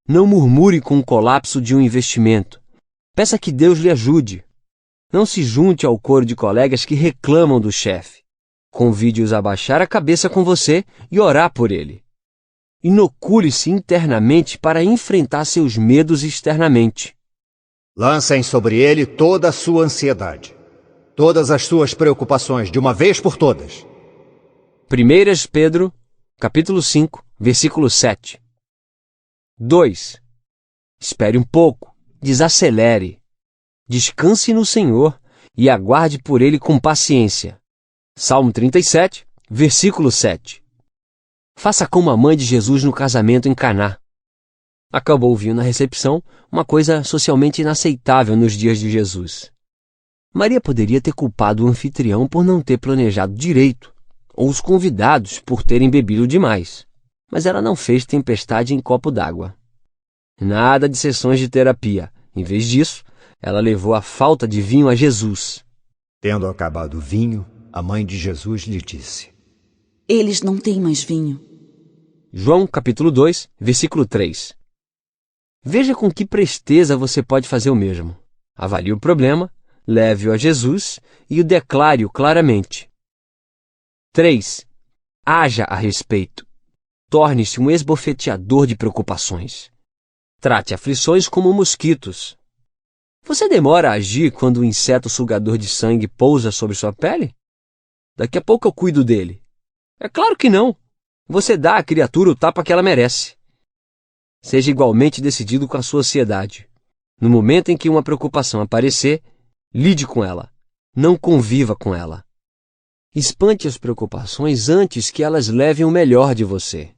Não murmure com o colapso de um investimento. Peça que Deus lhe ajude. Não se junte ao coro de colegas que reclamam do chefe. Convide-os a baixar a cabeça com você e orar por ele. Inocule-se internamente para enfrentar seus medos externamente. Lancem sobre ele toda a sua ansiedade, todas as suas preocupações, de uma vez por todas. 1 Pedro, capítulo 5, versículo 7. 2. Espere um pouco, desacelere. Descanse no Senhor e aguarde por Ele com paciência. Salmo 37, versículo 7. Faça como a mãe de Jesus no casamento em Caná. Acabou o vinho na recepção, uma coisa socialmente inaceitável nos dias de Jesus. Maria poderia ter culpado o anfitrião por não ter planejado direito, ou os convidados por terem bebido demais. Mas ela não fez tempestade em copo d'água. Nada de sessões de terapia. Em vez disso, ela levou a falta de vinho a Jesus. Tendo acabado o vinho, a mãe de Jesus lhe disse: Eles não têm mais vinho. João capítulo 2, versículo 3. Veja com que presteza você pode fazer o mesmo. Avalie o problema, leve-o a Jesus e o declare-o claramente. 3. Haja a respeito. Torne-se um esbofeteador de preocupações. Trate aflições como mosquitos. Você demora a agir quando o inseto sugador de sangue pousa sobre sua pele? Daqui a pouco eu cuido dele. É claro que não. Você dá à criatura o tapa que ela merece. Seja igualmente decidido com a sua ansiedade. No momento em que uma preocupação aparecer, lide com ela. Não conviva com ela. Espante as preocupações antes que elas levem o melhor de você.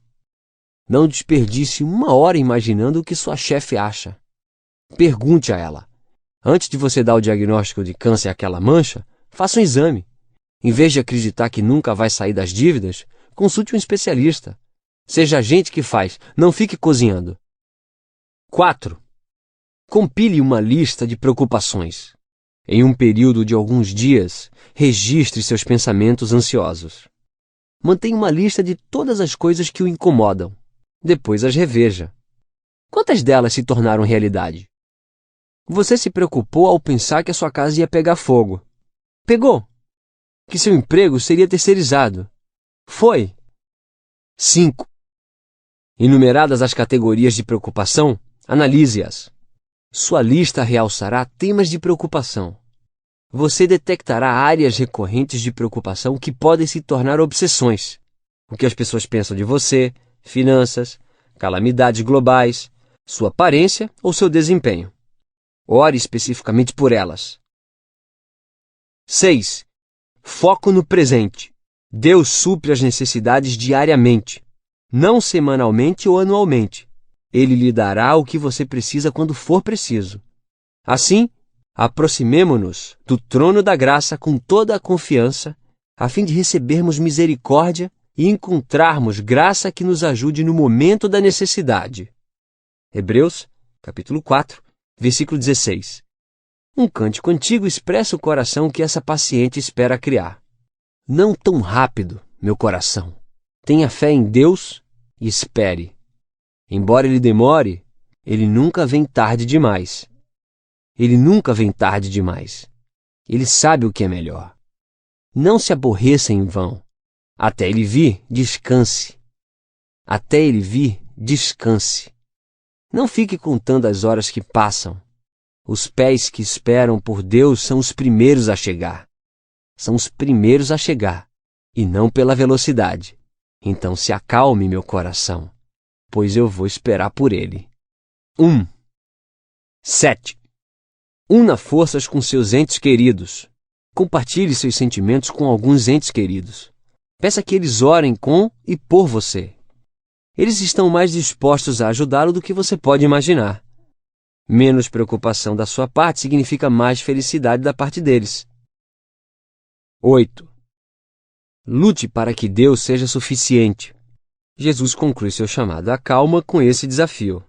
Não desperdice 1 hora imaginando o que sua chefe acha. Pergunte a ela. Antes de você dar o diagnóstico de câncer àquela mancha, faça um exame. Em vez de acreditar que nunca vai sair das dívidas, consulte um especialista. Seja a gente que faz, não fique cozinhando. 4. Compile uma lista de preocupações. Em um período de alguns dias, registre seus pensamentos ansiosos. Mantenha uma lista de todas as coisas que o incomodam. Depois as reveja. Quantas delas se tornaram realidade? Você se preocupou ao pensar que a sua casa ia pegar fogo. Pegou. Que seu emprego seria terceirizado. Foi. 5. Enumeradas as categorias de preocupação, analise-as. Sua lista realçará temas de preocupação. Você detectará áreas recorrentes de preocupação que podem se tornar obsessões. O que as pessoas pensam de você, finanças, calamidades globais, sua aparência ou seu desempenho. Ore especificamente por elas. 6. Foco no presente. Deus supre as necessidades diariamente, não semanalmente ou anualmente. Ele lhe dará o que você precisa quando for preciso. Assim, aproximemo-nos do trono da graça com toda a confiança, a fim de recebermos misericórdia e encontrarmos graça que nos ajude no momento da necessidade. Hebreus, capítulo 4, versículo 16. Um cântico antigo expressa o coração que essa paciente espera criar. Não tão rápido, meu coração. Tenha fé em Deus e espere. Embora ele demore, ele nunca vem tarde demais. Ele nunca vem tarde demais. Ele sabe o que é melhor. Não se aborreça em vão. Até ele vir, descanse. Até ele vir, descanse. Não fique contando as horas que passam. Os pés que esperam por Deus são os primeiros a chegar. São os primeiros a chegar, e não pela velocidade. Então se acalme, meu coração, pois eu vou esperar por ele. 7. Una forças com seus entes queridos. Compartilhe seus sentimentos com alguns entes queridos. Peça que eles orem com e por você. Eles estão mais dispostos a ajudá-lo do que você pode imaginar. Menos preocupação da sua parte significa mais felicidade da parte deles. 8. Lute para que Deus seja suficiente. Jesus conclui seu chamado à calma com esse desafio,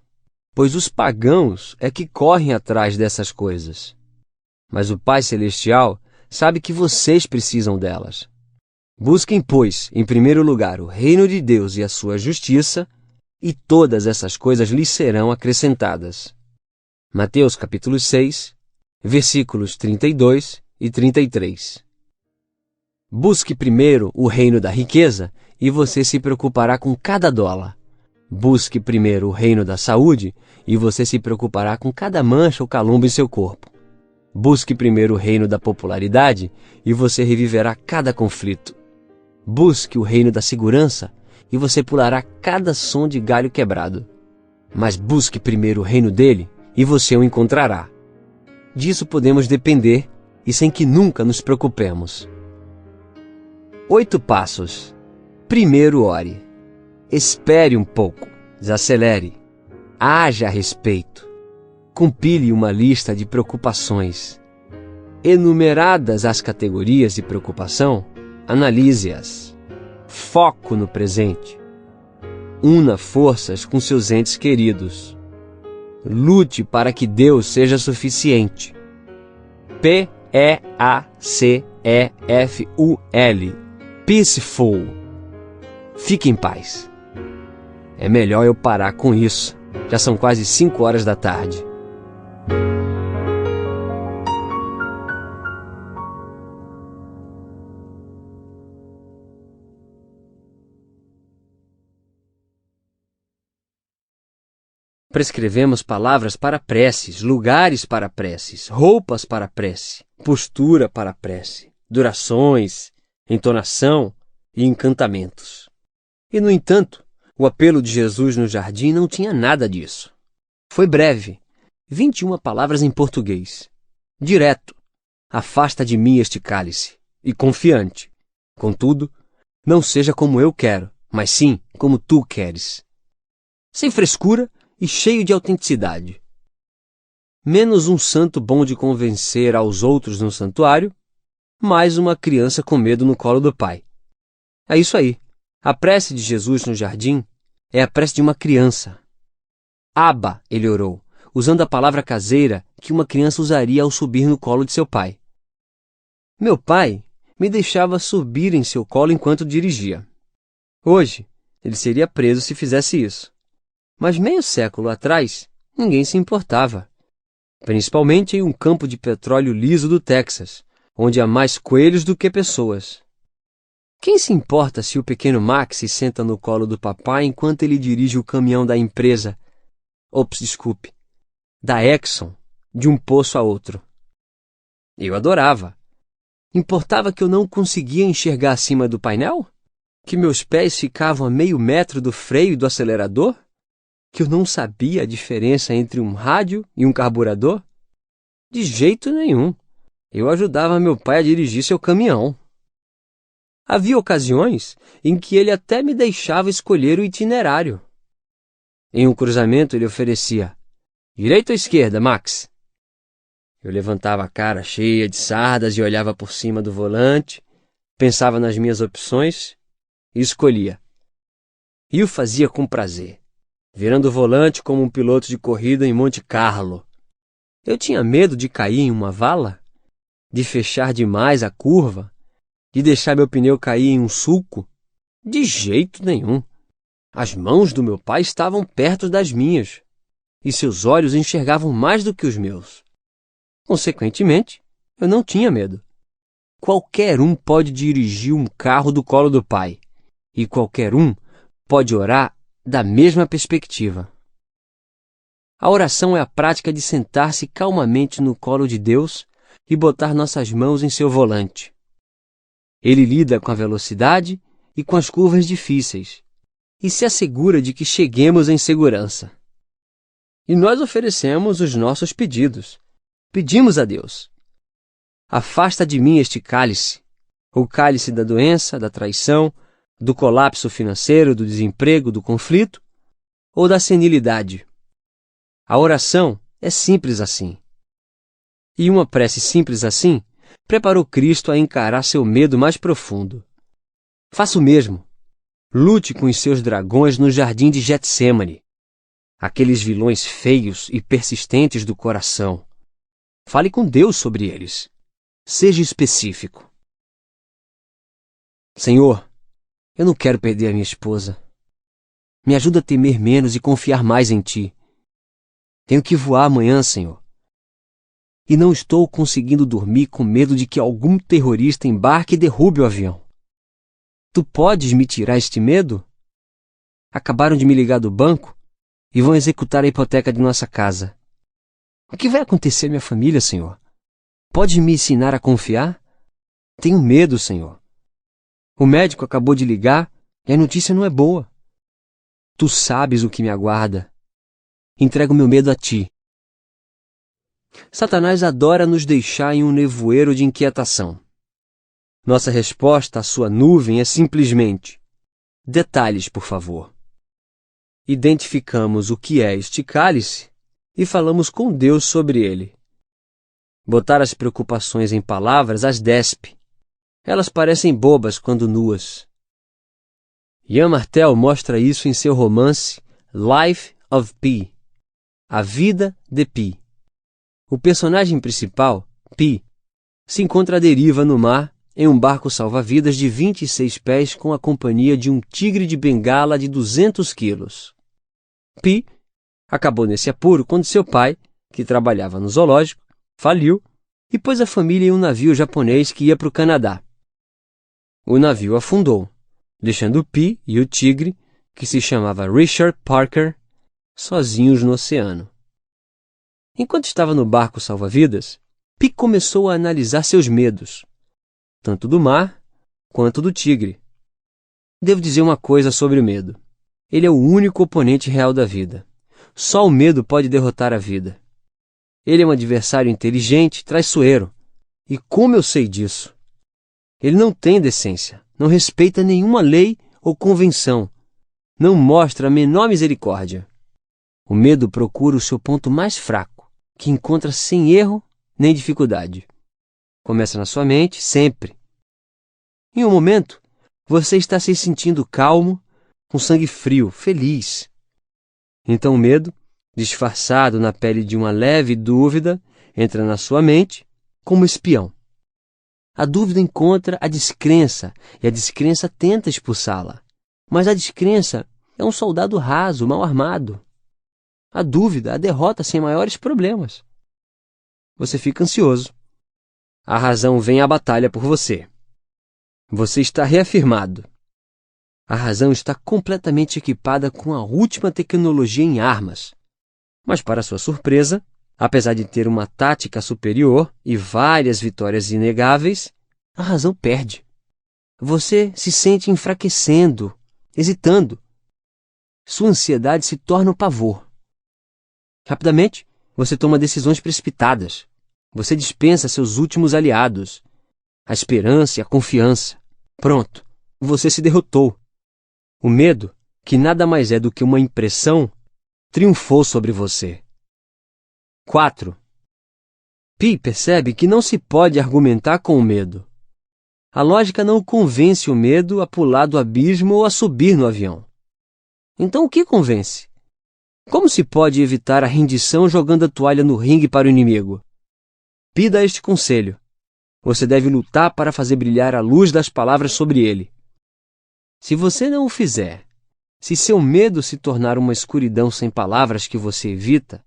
pois os pagãos é que correm atrás dessas coisas. Mas o Pai Celestial sabe que vocês precisam delas. Busquem, pois, em primeiro lugar o reino de Deus e a sua justiça, e todas essas coisas lhes serão acrescentadas. Mateus capítulo 6, versículos 32 e 33. Busque primeiro o reino da riqueza e você se preocupará com cada dólar. Busque primeiro o reino da saúde e você se preocupará com cada mancha ou calombo em seu corpo. Busque primeiro o reino da popularidade e você reviverá cada conflito. Busque o reino da segurança e você pulará cada som de galho quebrado. Mas busque primeiro o reino dele e você o encontrará. Disso podemos depender e sem que nunca nos preocupemos. 8 passos. Primeiro, ore. Espere um pouco. Desacelere. Haja a respeito. Compile uma lista de preocupações. Enumeradas as categorias de preocupação, analise-as. Foco no presente. Una forças com seus entes queridos. Lute para que Deus seja suficiente. P-E-A-C-E-F-U-L. Peaceful. Fique em paz. É melhor eu parar com isso. Já são quase 5 horas da tarde. Prescrevemos palavras para preces, lugares para preces, roupas para prece, postura para prece, durações, entonação e encantamentos. E, no entanto, o apelo de Jesus no jardim não tinha nada disso. Foi breve, 21 palavras em português. Direto, afasta de mim este cálice, e confiante. Contudo, não seja como eu quero, mas sim como tu queres. Sem frescura e cheio de autenticidade. Menos um santo bom de convencer aos outros no santuário, mais uma criança com medo no colo do pai. É isso aí. A prece de Jesus no jardim é a prece de uma criança. Abba, ele orou, usando a palavra caseira que uma criança usaria ao subir no colo de seu pai. Meu pai me deixava subir em seu colo enquanto dirigia. Hoje, ele seria preso se fizesse isso. Mas meio século atrás, ninguém se importava. principalmente em um campo de petróleo liso do Texas, onde há mais coelhos do que pessoas. Quem se importa se o pequeno Max se senta no colo do papai enquanto ele dirige o caminhão da empresa, da Exxon, de um poço a outro? Eu adorava. Importava que eu não conseguia enxergar acima do painel? Que meus pés ficavam a meio metro do freio e do acelerador? Que eu não sabia a diferença entre um rádio e um carburador? De jeito nenhum. Eu ajudava meu pai a dirigir seu caminhão. Havia ocasiões em que ele até me deixava escolher o itinerário. Em um cruzamento, ele oferecia: direita ou esquerda, Max? Eu levantava a cara cheia de sardas e olhava por cima do volante, pensava nas minhas opções e escolhia. E o fazia com prazer, virando o volante como um piloto de corrida em Monte Carlo. Eu tinha medo de cair em uma vala, de fechar demais a curva, de deixar meu pneu cair em um sulco? De jeito nenhum. As mãos do meu pai estavam perto das minhas, e seus olhos enxergavam mais do que os meus. Consequentemente, eu não tinha medo. Qualquer um pode dirigir um carro do colo do pai, e qualquer um pode orar da mesma perspectiva. A oração é a prática de sentar-se calmamente no colo de Deus e botar nossas mãos em seu volante. Ele lida com a velocidade e com as curvas difíceis, e se assegura de que cheguemos em segurança. E nós oferecemos os nossos pedidos. Pedimos a Deus: afasta de mim este cálice, o cálice da doença, da traição, do colapso financeiro, do desemprego, do conflito ou da senilidade. A oração é simples assim. E uma prece simples assim preparou Cristo a encarar seu medo mais profundo. Faça o mesmo. Lute com os seus dragões no jardim de Getsêmani, aqueles vilões feios e persistentes do coração. Fale com Deus sobre eles. Seja específico. Senhor, eu não quero perder a minha esposa. Me ajuda a temer menos e confiar mais em Ti. Tenho que voar amanhã, Senhor. E não estou conseguindo dormir com medo de que algum terrorista embarque e derrube o avião. Tu podes me tirar este medo? Acabaram de me ligar do banco e vão executar a hipoteca de nossa casa. O que vai acontecer à minha família, Senhor? Pode me ensinar a confiar? Tenho medo, Senhor. O médico acabou de ligar e a notícia não é boa. Tu sabes o que me aguarda. Entrego meu medo a Ti. Satanás adora nos deixar em um nevoeiro de inquietação. Nossa resposta à sua nuvem é simplesmente: detalhes, por favor. Identificamos o que é este cálice e falamos com Deus sobre ele. Botar as preocupações em palavras as despe. Elas parecem bobas quando nuas. Ian Martel mostra isso em seu romance Life of Pi, A Vida de Pi. O personagem principal, Pi, se encontra à deriva no mar em um barco salva-vidas de 26 pés com a companhia de um tigre de bengala de 200 quilos. Pi acabou nesse apuro quando seu pai, que trabalhava no zoológico, faliu e pôs a família em um navio japonês que ia para o Canadá. O navio afundou, deixando Pi e o tigre, que se chamava Richard Parker, sozinhos no oceano. Enquanto estava no barco salva-vidas, Pi começou a analisar seus medos, tanto do mar quanto do tigre. Devo dizer uma coisa sobre o medo. Ele é o único oponente real da vida. Só o medo pode derrotar a vida. Ele é um adversário inteligente, traiçoeiro. E como eu sei disso? Ele não tem decência, não respeita nenhuma lei ou convenção, não mostra a menor misericórdia. O medo procura o seu ponto mais fraco, que encontra sem erro nem dificuldade. Começa na sua mente, sempre. Em um momento, você está se sentindo calmo, com sangue frio, feliz. Então o medo, disfarçado na pele de uma leve dúvida, entra na sua mente como espião. A dúvida encontra a descrença e a descrença tenta expulsá-la. Mas a descrença é um soldado raso, mal armado. A dúvida a derrota sem maiores problemas. você fica ansioso. A razão vem à batalha por você. Você está reafirmado. A razão está completamente equipada com a última tecnologia em armas. Mas, para sua surpresa, apesar de ter uma tática superior e várias vitórias inegáveis, a razão perde. Você se sente enfraquecendo, hesitando. Sua ansiedade se torna um pavor. Rapidamente, você toma decisões precipitadas. Você dispensa seus últimos aliados, a esperança e a confiança. Pronto, você se derrotou. O medo, que nada mais é do que uma impressão, triunfou sobre você. 4. Pi percebe que não se pode argumentar com o medo. A lógica não convence o medo a pular do abismo ou a subir no avião. Então o que convence? Como se pode evitar a rendição jogando a toalha no ringue para o inimigo? Pi dá este conselho. Você deve lutar para fazer brilhar a luz das palavras sobre ele. Se você não o fizer, se seu medo se tornar uma escuridão sem palavras que você evita,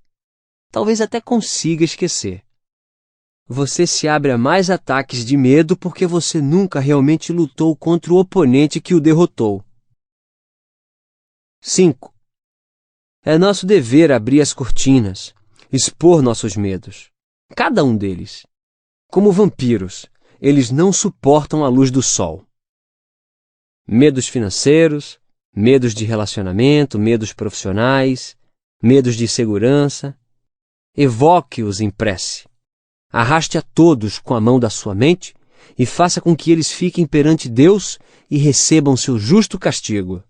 talvez até consiga esquecer. Você se abre a mais ataques de medo porque você nunca realmente lutou contra o oponente que o derrotou. 5. É nosso dever abrir as cortinas, expor nossos medos. Cada um deles. Como vampiros, eles não suportam a luz do sol. Medos financeiros, medos de relacionamento, medos profissionais, medos de segurança. Evoque-os em prece. Arraste a todos com a mão da sua mente e faça com que eles fiquem perante Deus e recebam seu justo castigo.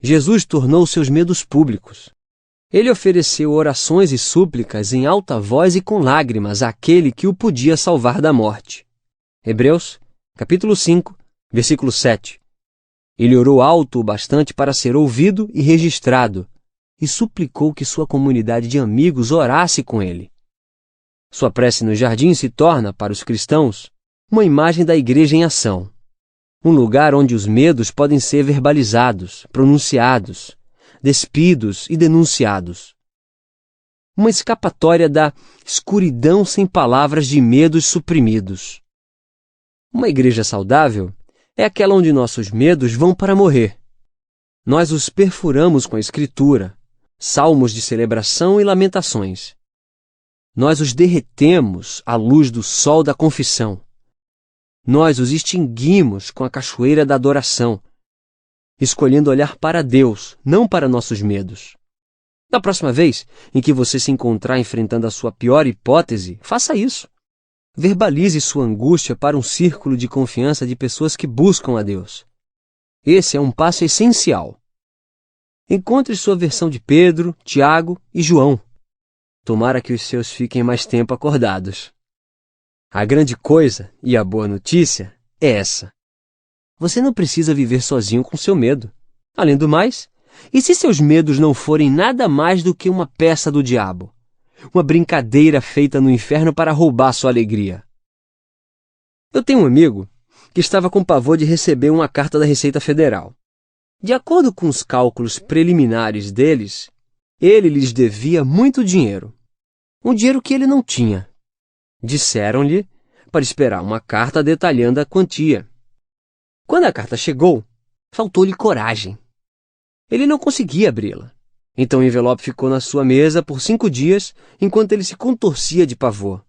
Jesus tornou seus medos públicos. Ele ofereceu orações e súplicas em alta voz e com lágrimas àquele que o podia salvar da morte. Hebreus, capítulo 5, versículo 7. Ele orou alto o bastante para ser ouvido e registrado, e suplicou que sua comunidade de amigos orasse com ele. Sua prece no jardim se torna, para os cristãos, uma imagem da igreja em ação. Um lugar onde os medos podem ser verbalizados, pronunciados, despidos e denunciados. Uma escapatória da escuridão sem palavras de medos suprimidos. Uma igreja saudável é aquela onde nossos medos vão para morrer. Nós os perfuramos com a Escritura, salmos de celebração e lamentações. Nós os derretemos à luz do sol da confissão. Nós os extinguimos com a cachoeira da adoração, escolhendo olhar para Deus, não para nossos medos. Da próxima vez em que você se encontrar enfrentando a sua pior hipótese, faça isso. Verbalize sua angústia para um círculo de confiança de pessoas que buscam a Deus. Esse é um passo essencial. Encontre sua versão de Pedro, Tiago e João. Tomara que os seus fiquem mais tempo acordados. A grande coisa e a boa notícia é essa. Você não precisa viver sozinho com seu medo. Além do mais, e se seus medos não forem nada mais do que uma peça do diabo? Uma brincadeira feita no inferno para roubar sua alegria. Eu tenho um amigo que estava com pavor de receber uma carta da Receita Federal. De acordo com os cálculos preliminares deles, ele lhes devia muito dinheiro. Um dinheiro que ele não tinha. Disseram-lhe para esperar uma carta detalhando a quantia. Quando a carta chegou, faltou-lhe coragem. Ele não conseguia abri-la. Então o envelope ficou na sua mesa por 5 dias, enquanto ele se contorcia de pavor.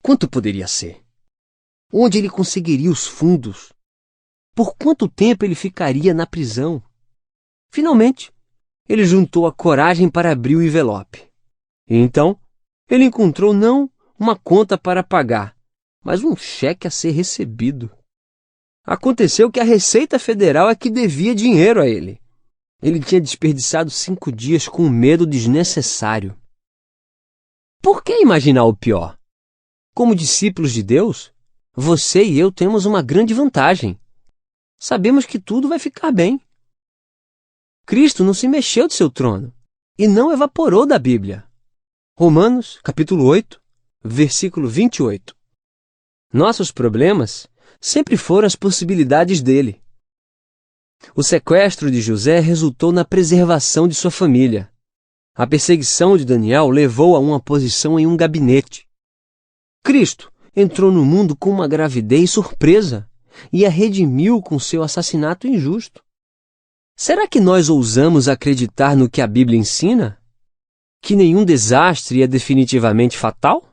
Quanto poderia ser? Onde ele conseguiria os fundos? Por quanto tempo ele ficaria na prisão? Finalmente, ele juntou a coragem para abrir o envelope. E então, ele encontrou não uma conta para pagar, mas um cheque a ser recebido. Aconteceu que a Receita Federal é que devia dinheiro a ele. Ele tinha desperdiçado 5 dias com medo desnecessário. Por que imaginar o pior? Como discípulos de Deus, você e eu temos uma grande vantagem. Sabemos que tudo vai ficar bem. Cristo não se mexeu de seu trono e não evaporou da Bíblia. Romanos, capítulo 8, versículo 28. Nossos problemas sempre foram as possibilidades dele. O sequestro de José resultou na preservação de sua família. A perseguição de Daniel levou a uma posição em um gabinete. Cristo entrou no mundo com uma gravidez surpresa e a redimiu com seu assassinato injusto. Será que nós ousamos acreditar no que a Bíblia ensina? Que nenhum desastre é definitivamente fatal?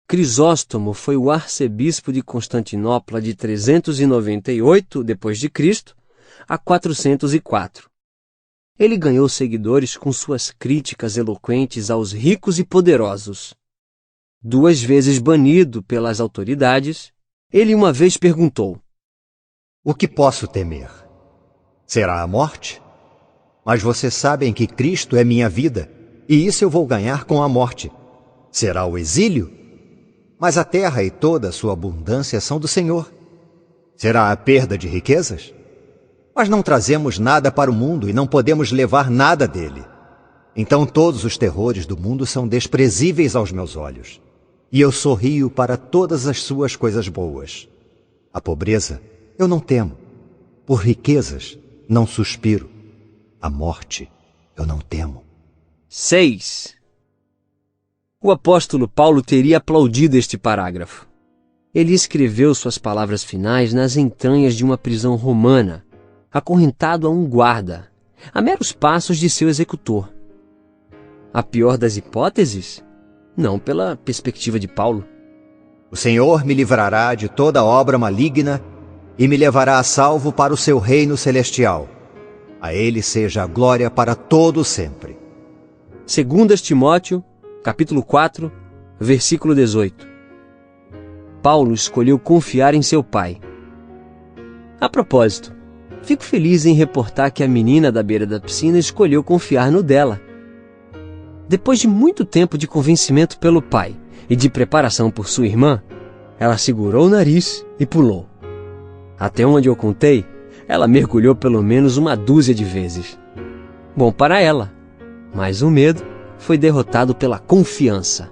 Crisóstomo foi o arcebispo de Constantinopla de 398 d.C. a 404. Ele ganhou seguidores com suas críticas eloquentes aos ricos e poderosos. 2 vezes banido pelas autoridades, ele uma vez perguntou: O que posso temer? Será a morte? Mas vocês sabem que Cristo é minha vida, e isso eu vou ganhar com a morte. Será o exílio? Mas a terra e toda a sua abundância são do Senhor. Será a perda de riquezas? Mas não trazemos nada para o mundo e não podemos levar nada dele. Então todos os terrores do mundo são desprezíveis aos meus olhos. E eu sorrio para todas as suas coisas boas. A pobreza eu não temo. Por riquezas não suspiro. A morte eu não temo. 6. O apóstolo Paulo teria aplaudido este parágrafo. Ele escreveu suas palavras finais nas entranhas de uma prisão romana, acorrentado a um guarda, a meros passos de seu executor. A pior das hipóteses? Não pela perspectiva de Paulo. O Senhor me livrará de toda obra maligna e me levará a salvo para o seu reino celestial. A ele seja a glória para todo sempre. 2 Timóteo, capítulo 4, versículo 18. Paulo escolheu confiar em seu pai. A propósito, fico feliz em reportar que a menina da beira da piscina escolheu confiar no dela. Depois de muito tempo de convencimento pelo pai e de preparação por sua irmã, ela segurou o nariz e pulou. Até onde eu contei, ela mergulhou pelo menos 12 vezes. Bom para ela, mas o medo foi derrotado pela confiança.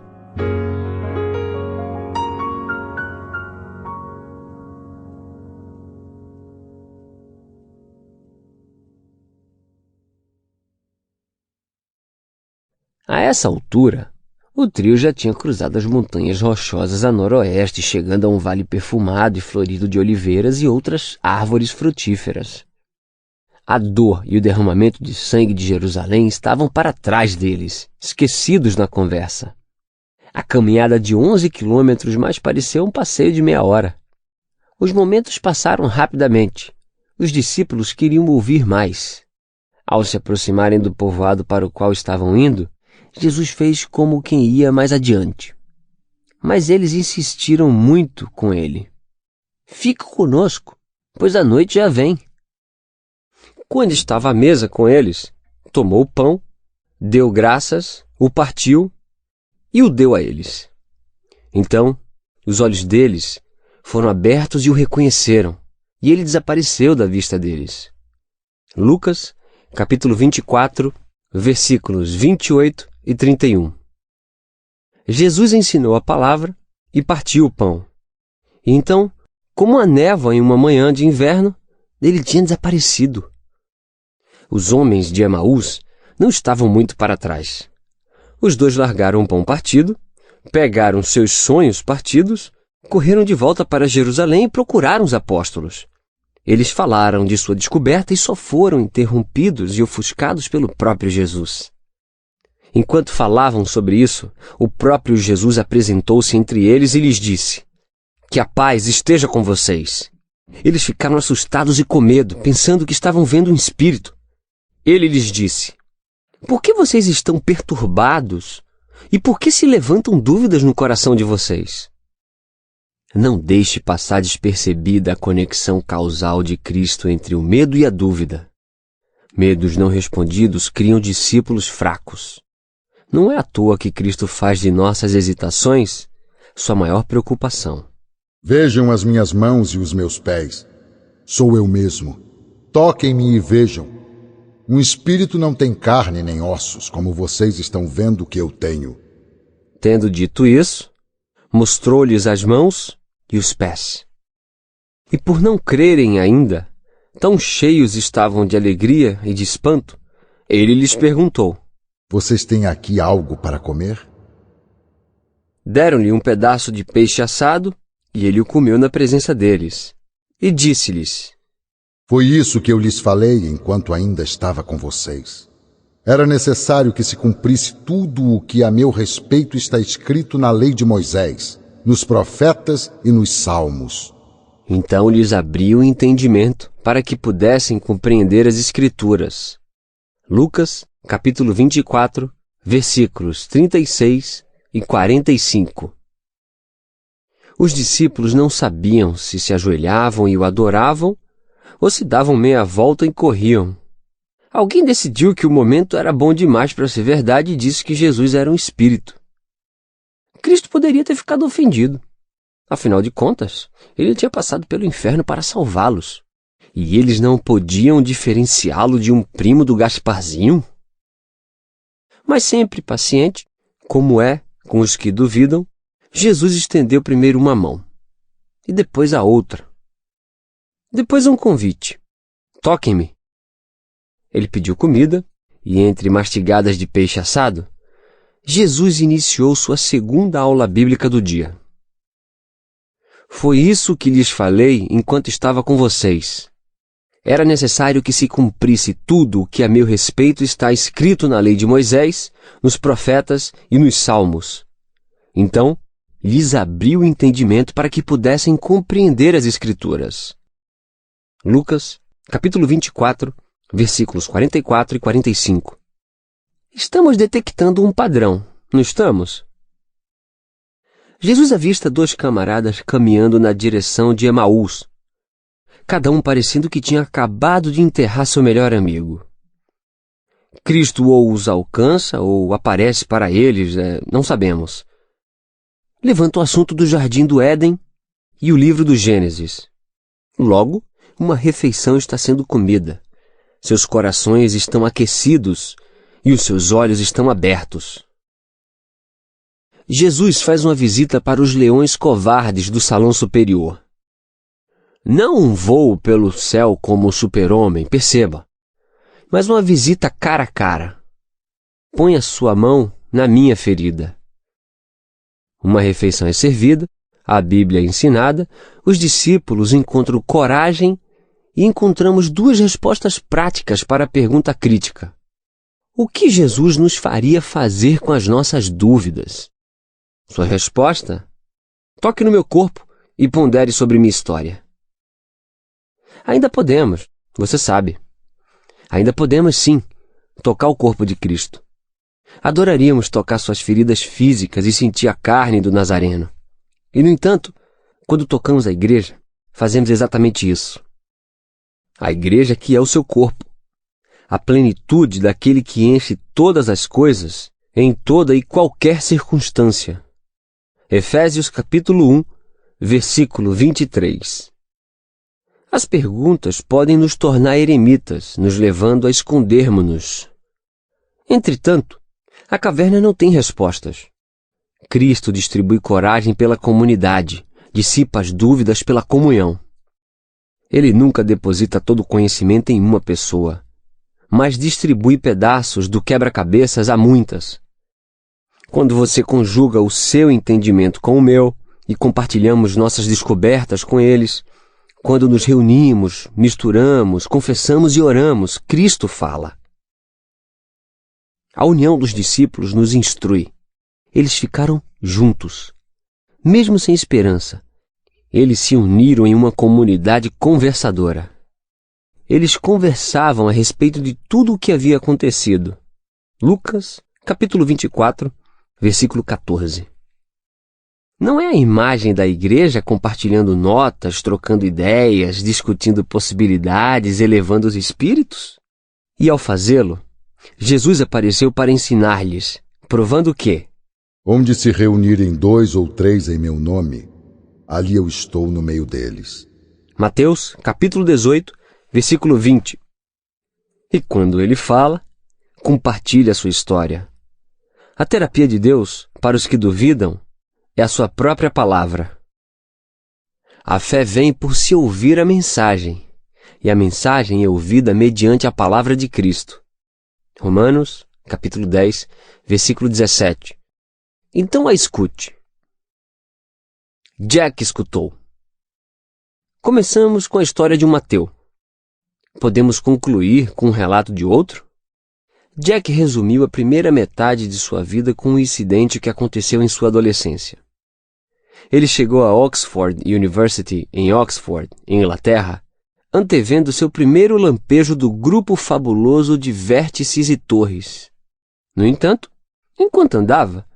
A essa altura, o trio já tinha cruzado as montanhas rochosas a noroeste, chegando a um vale perfumado e florido de oliveiras e outras árvores frutíferas. A dor e o derramamento de sangue de Jerusalém estavam para trás deles, esquecidos na conversa. A caminhada de 11 quilômetros mais pareceu um passeio de meia hora. Os momentos passaram rapidamente. Os discípulos queriam ouvir mais. Ao se aproximarem do povoado para o qual estavam indo, Jesus fez como quem ia mais adiante. Mas eles insistiram muito com ele. Fica conosco, pois a noite já vem. Quando estava à mesa com eles, tomou o pão, deu graças, o partiu e o deu a eles. Então, os olhos deles foram abertos e o reconheceram, e ele desapareceu da vista deles. Lucas, capítulo 24, versículos 28 e 31. Jesus ensinou a palavra e partiu o pão. E então, como a névoa em uma manhã de inverno, ele tinha desaparecido. Os homens de Emaús não estavam muito para trás. Os dois largaram o pão partido, pegaram seus sonhos partidos, correram de volta para Jerusalém e procuraram os apóstolos. Eles falaram de sua descoberta e só foram interrompidos e ofuscados pelo próprio Jesus. Enquanto falavam sobre isso, o próprio Jesus apresentou-se entre eles e lhes disse: "Que a paz esteja com vocês." Eles ficaram assustados e com medo, pensando que estavam vendo um espírito. Ele lhes disse: "Por que vocês estão perturbados? E por que se levantam dúvidas no coração de vocês? Não deixe passar despercebida a conexão causal de Cristo entre o medo e a dúvida. Medos não respondidos criam discípulos fracos. Não é à toa que Cristo faz de nossas hesitações sua maior preocupação. Vejam as minhas mãos e os meus pés. Sou eu mesmo. Toquem-me e vejam. Um espírito não tem carne nem ossos, como vocês estão vendo que eu tenho. Tendo dito isso, mostrou-lhes as mãos e os pés. E por não crerem ainda, tão cheios estavam de alegria e de espanto, ele lhes perguntou: Vocês têm aqui algo para comer? Deram-lhe um pedaço de peixe assado, e ele o comeu na presença deles. E disse-lhes: Foi isso que eu lhes falei enquanto ainda estava com vocês. Era necessário que se cumprisse tudo o que a meu respeito está escrito na lei de Moisés, nos profetas e nos salmos. Então lhes abriu o entendimento para que pudessem compreender as Escrituras. Lucas, capítulo 24, versículos 36 e 45. Os discípulos não sabiam se ajoelhavam e o adoravam ou se davam meia volta e corriam. Alguém decidiu que o momento era bom demais para ser verdade e disse que Jesus era um espírito. Cristo poderia ter ficado ofendido. Afinal de contas, ele tinha passado pelo inferno para salvá-los. E eles não podiam diferenciá-lo de um primo do Gasparzinho? Mas sempre paciente, como é com os que duvidam, Jesus estendeu primeiro uma mão, e depois a outra. Depois um convite. Toquem-me. Ele pediu comida, e entre mastigadas de peixe assado, Jesus iniciou sua segunda aula bíblica do dia. Foi isso que lhes falei enquanto estava com vocês. Era necessário que se cumprisse tudo o que a meu respeito está escrito na lei de Moisés, nos profetas e nos salmos. Então, lhes abriu o entendimento para que pudessem compreender as Escrituras. Lucas, capítulo 24, versículos 44 e 45. Estamos detectando um padrão, não estamos? Jesus avista dois camaradas caminhando na direção de Emaús, cada um parecendo que tinha acabado de enterrar seu melhor amigo. Cristo ou os alcança ou aparece para eles, não sabemos. Levanta o assunto do Jardim do Éden e o livro do Gênesis. Logo, uma refeição está sendo comida. Seus corações estão aquecidos e os seus olhos estão abertos. Jesus faz uma visita para os leões covardes do salão superior. Não um voo pelo céu como o super-homem, perceba, mas uma visita cara a cara. Põe a sua mão na minha ferida. Uma refeição é servida, a Bíblia é ensinada, os discípulos encontram coragem e encontramos duas respostas práticas para a pergunta crítica. O que Jesus nos faria fazer com as nossas dúvidas? Sua resposta? Toque no meu corpo e pondere sobre minha história. Ainda podemos, você sabe. Ainda podemos, sim, tocar o corpo de Cristo. Adoraríamos tocar suas feridas físicas e sentir a carne do Nazareno. E, no entanto, quando tocamos a igreja, fazemos exatamente isso. A igreja que é o seu corpo, a plenitude daquele que enche todas as coisas em toda e qualquer circunstância. Efésios capítulo 1, versículo 23. As perguntas podem nos tornar eremitas, nos levando a escondermos-nos. Entretanto, a caverna não tem respostas. Cristo distribui coragem pela comunidade, dissipa as dúvidas pela comunhão. Ele nunca deposita todo o conhecimento em uma pessoa, mas distribui pedaços do quebra-cabeças a muitas. Quando você conjuga o seu entendimento com o meu e compartilhamos nossas descobertas com eles, quando nos reunimos, misturamos, confessamos e oramos, Cristo fala. A união dos discípulos nos instrui. Eles ficaram juntos, mesmo sem esperança. Eles se uniram em uma comunidade conversadora. Eles conversavam a respeito de tudo o que havia acontecido. Lucas, capítulo 24, versículo 14. Não é a imagem da igreja compartilhando notas, trocando ideias, discutindo possibilidades, elevando os espíritos? E ao fazê-lo, Jesus apareceu para ensinar-lhes, provando que onde se reunirem 2 ou 3 em meu nome, ali eu estou no meio deles. Mateus, capítulo 18, versículo 20. E quando ele fala, compartilha a sua história. A terapia de Deus, para os que duvidam, é a sua própria palavra. A fé vem por se ouvir a mensagem, e a mensagem é ouvida mediante a palavra de Cristo. Romanos, capítulo 10, versículo 17. Então a escute. Jack escutou. Começamos com a história de um ateu. Podemos concluir com um relato de outro? Jack resumiu a primeira metade de sua vida com um incidente que aconteceu em sua adolescência. Ele chegou a Oxford University, em Oxford, Inglaterra, antevendo seu primeiro lampejo do grupo fabuloso de vértices e torres. No entanto, enquanto andava,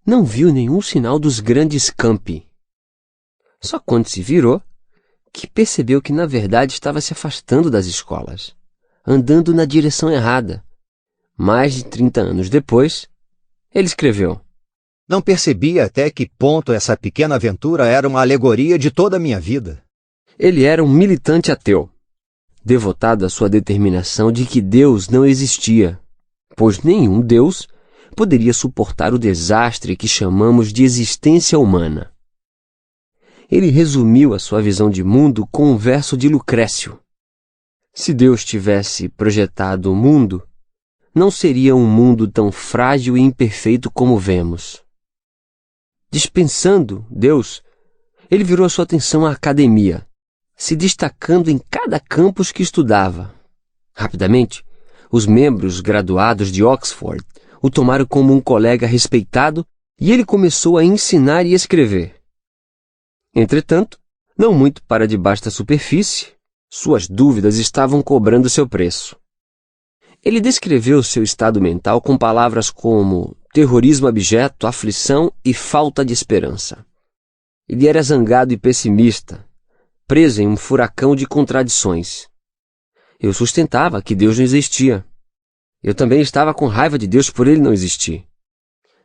não viu nenhum sinal dos grandes campi. Só quando se virou, que percebeu que na verdade estava se afastando das escolas, andando na direção errada. Mais de 30 anos depois, ele escreveu: Não percebi até que ponto essa pequena aventura era uma alegoria de toda a minha vida. Ele era um militante ateu, devotado à sua determinação de que Deus não existia, pois nenhum Deus poderia suportar o desastre que chamamos de existência humana. Ele resumiu a sua visão de mundo com um verso de Lucrécio. Se Deus tivesse projetado o mundo, não seria um mundo tão frágil e imperfeito como vemos. Dispensando Deus, ele virou a sua atenção à academia, se destacando em cada campus que estudava. Rapidamente, os membros graduados de Oxford o tomaram como um colega respeitado e ele começou a ensinar e escrever. Entretanto, não muito para debaixo da superfície, suas dúvidas estavam cobrando seu preço. Ele descreveu seu estado mental com palavras como terrorismo abjeto, aflição e falta de esperança. Ele era zangado e pessimista, preso em um furacão de contradições. Eu sustentava que Deus não existia. Eu também estava com raiva de Deus por ele não existir.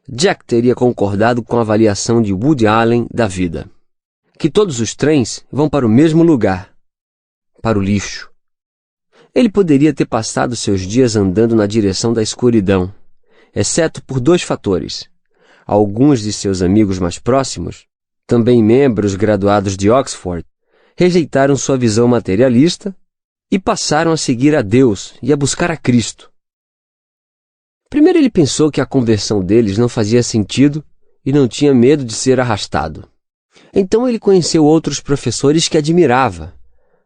Jack teria concordado com a avaliação de Woody Allen da vida, que todos os trens vão para o mesmo lugar, para o lixo. Ele poderia ter passado seus dias andando na direção da escuridão, exceto por 2 fatores. Alguns de seus amigos mais próximos, também membros graduados de Oxford, rejeitaram sua visão materialista e passaram a seguir a Deus e a buscar a Cristo. Primeiro ele pensou que a conversão deles não fazia sentido e não tinha medo de ser arrastado. Então ele conheceu outros professores que admirava,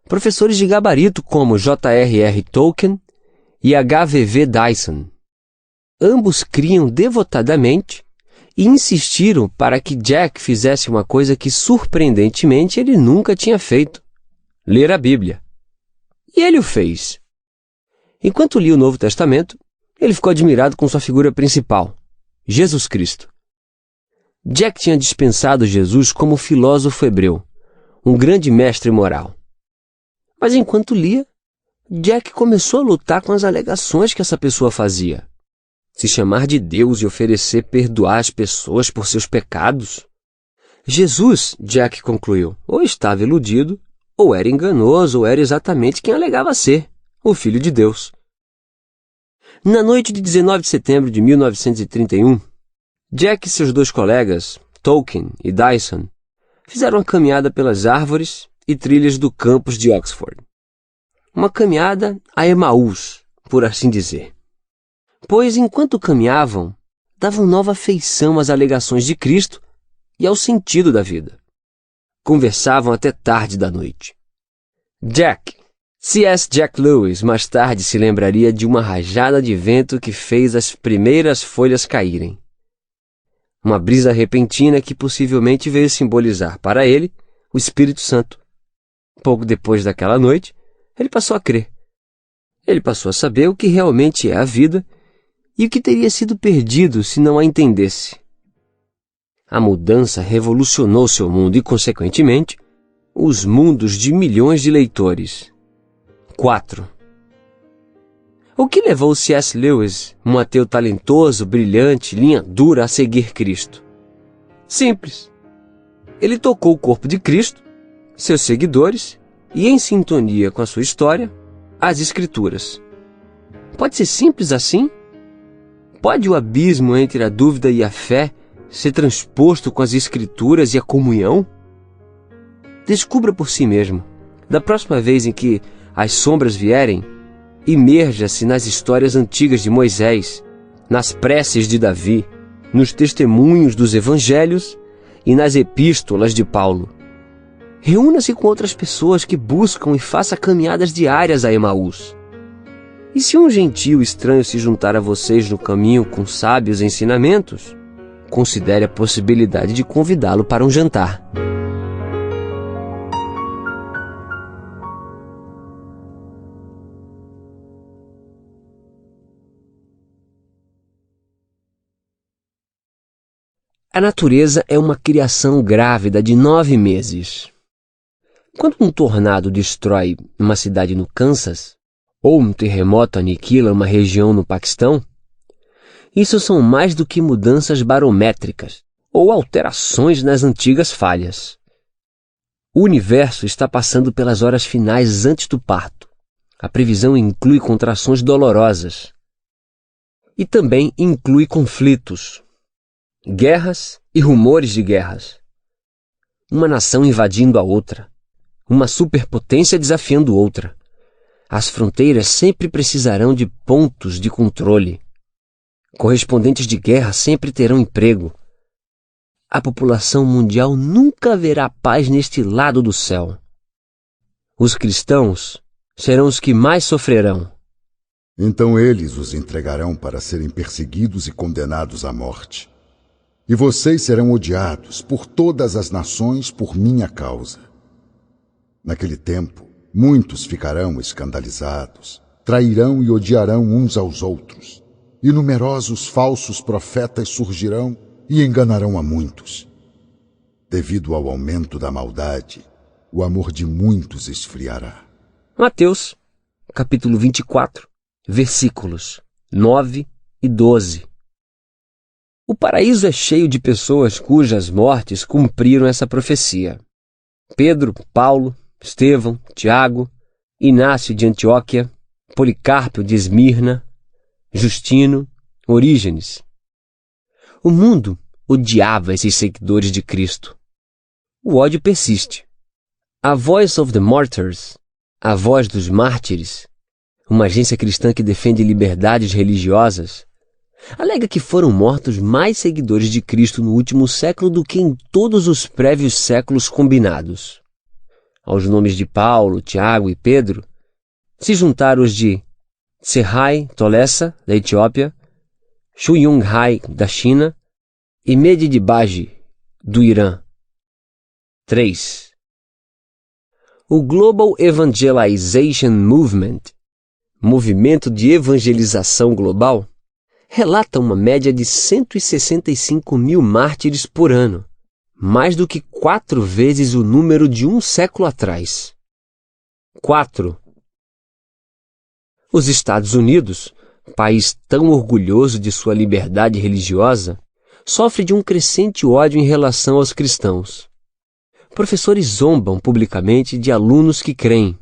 professores de gabarito como J.R.R. Tolkien e H.V.V. Dyson. Ambos criam devotadamente e insistiram para que Jack fizesse uma coisa que, surpreendentemente, ele nunca tinha feito: ler a Bíblia. E ele o fez. Enquanto lia o Novo Testamento, ele ficou admirado com sua figura principal, Jesus Cristo. Jack tinha dispensado Jesus como filósofo hebreu, um grande mestre moral. Mas enquanto lia, Jack começou a lutar com as alegações que essa pessoa fazia. Se chamar de Deus e oferecer perdoar as pessoas por seus pecados. Jesus, Jack concluiu, ou estava iludido, ou era enganoso, ou era exatamente quem alegava ser, o Filho de Deus. Na noite de 19 de setembro de 1931, Jack e seus 2 colegas, Tolkien e Dyson, fizeram uma caminhada pelas árvores e trilhas do campus de Oxford. Uma caminhada a Emaús, por assim dizer. Pois, enquanto caminhavam, davam nova feição às alegações de Cristo e ao sentido da vida. Conversavam até tarde da noite. C.S. Jack Lewis mais tarde se lembraria de uma rajada de vento que fez as primeiras folhas caírem. Uma brisa repentina que possivelmente veio simbolizar para ele o Espírito Santo. Pouco depois daquela noite, ele passou a crer. Ele passou a saber o que realmente é a vida e o que teria sido perdido se não a entendesse. A mudança revolucionou seu mundo e, consequentemente, os mundos de milhões de leitores. 4. O que levou C.S. Lewis, um ateu talentoso, brilhante, linha dura, a seguir Cristo? Simples. Ele tocou o corpo de Cristo, seus seguidores e, em sintonia com a sua história, as Escrituras. Pode ser simples assim? Pode o abismo entre a dúvida e a fé ser transposto com as Escrituras e a comunhão? Descubra por si mesmo. Da próxima vez em que as sombras vierem, imerja-se nas histórias antigas de Moisés, nas preces de Davi, nos testemunhos dos evangelhos e nas epístolas de Paulo. Reúna-se com outras pessoas que buscam e faça caminhadas diárias a Emaús. E se um gentio estranho se juntar a vocês no caminho com sábios ensinamentos, considere a possibilidade de convidá-lo para um jantar. A natureza é uma criação grávida de 9 meses. Quando um tornado destrói uma cidade no Kansas, ou um terremoto aniquila uma região no Paquistão, isso são mais do que mudanças barométricas ou alterações nas antigas falhas. O universo está passando pelas horas finais antes do parto. A previsão inclui contrações dolorosas. E também inclui conflitos, guerras e rumores de guerras. Uma nação invadindo a outra. Uma superpotência desafiando outra. As fronteiras sempre precisarão de pontos de controle. Correspondentes de guerra sempre terão emprego. A população mundial nunca verá paz neste lado do céu. Os cristãos serão os que mais sofrerão. Então eles os entregarão para serem perseguidos e condenados à morte. E vocês serão odiados por todas as nações por minha causa. Naquele tempo, muitos ficarão escandalizados, trairão e odiarão uns aos outros. E numerosos falsos profetas surgirão e enganarão a muitos. Devido ao aumento da maldade, o amor de muitos esfriará. Mateus, capítulo 24, versículos 9 e 12. O paraíso é cheio de pessoas cujas mortes cumpriram essa profecia. Pedro, Paulo, Estevão, Tiago, Inácio de Antioquia, Policarpo de Esmirna, Justino, Orígenes. O mundo odiava esses seguidores de Cristo. O ódio persiste. A Voice of the Martyrs, a voz dos mártires, uma agência cristã que defende liberdades religiosas, alega que foram mortos mais seguidores de Cristo no último século do que em todos os prévios séculos combinados. Aos nomes de Paulo, Tiago e Pedro se juntaram os de Tsehai Tolessa, da Etiópia, Xu Yunghai, da China, e Mehdi Dibaji, do Irã. 3. O Global Evangelization Movement, movimento de evangelização global, relata uma média de 165 mil mártires por ano, mais do que 4 vezes o número de um século atrás. 4. Os Estados Unidos, país tão orgulhoso de sua liberdade religiosa, sofre de um crescente ódio em relação aos cristãos. Professores zombam publicamente de alunos que creem.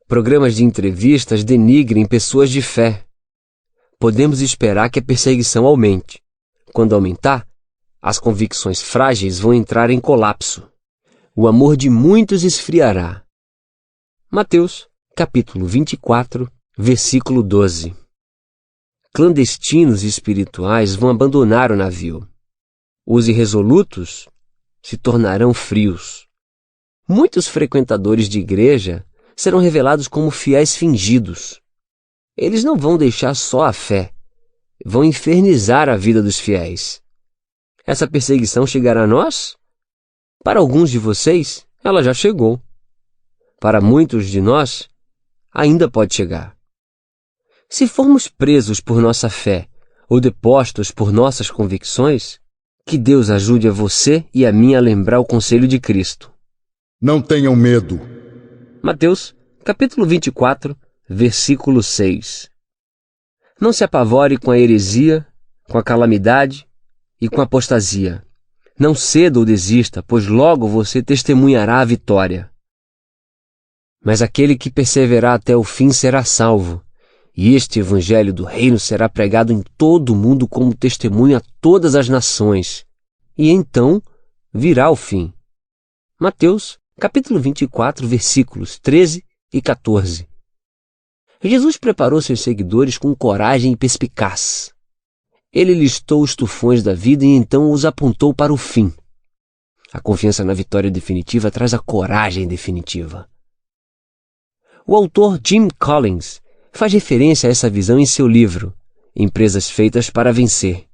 Programas de entrevistas denigrem pessoas de fé. Podemos esperar que a perseguição aumente. Quando aumentar, as convicções frágeis vão entrar em colapso. O amor de muitos esfriará. Mateus, capítulo 24, versículo 12. Clandestinos espirituais vão abandonar o navio. Os irresolutos se tornarão frios. Muitos frequentadores de igreja serão revelados como fiéis fingidos. Eles não vão deixar só a fé, vão infernizar a vida dos fiéis. Essa perseguição chegará a nós? Para alguns de vocês, ela já chegou. Para muitos de nós, ainda pode chegar. Se formos presos por nossa fé ou depostos por nossas convicções, que Deus ajude a você e a mim a lembrar o conselho de Cristo. Não tenham medo. Mateus, capítulo 24, versículo 6. Não se apavore com a heresia, com a calamidade e com a apostasia. Não ceda ou desista, pois logo você testemunhará a vitória. Mas aquele que perseverar até o fim será salvo, e este evangelho do reino será pregado em todo o mundo como testemunho a todas as nações, e então virá o fim. Mateus, capítulo 24, versículos 13 e 14. Jesus preparou seus seguidores com coragem e perspicaz. Ele listou os tufões da vida e então os apontou para o fim. A confiança na vitória definitiva traz a coragem definitiva. O autor Jim Collins faz referência a essa visão em seu livro, Empresas Feitas para Vencer.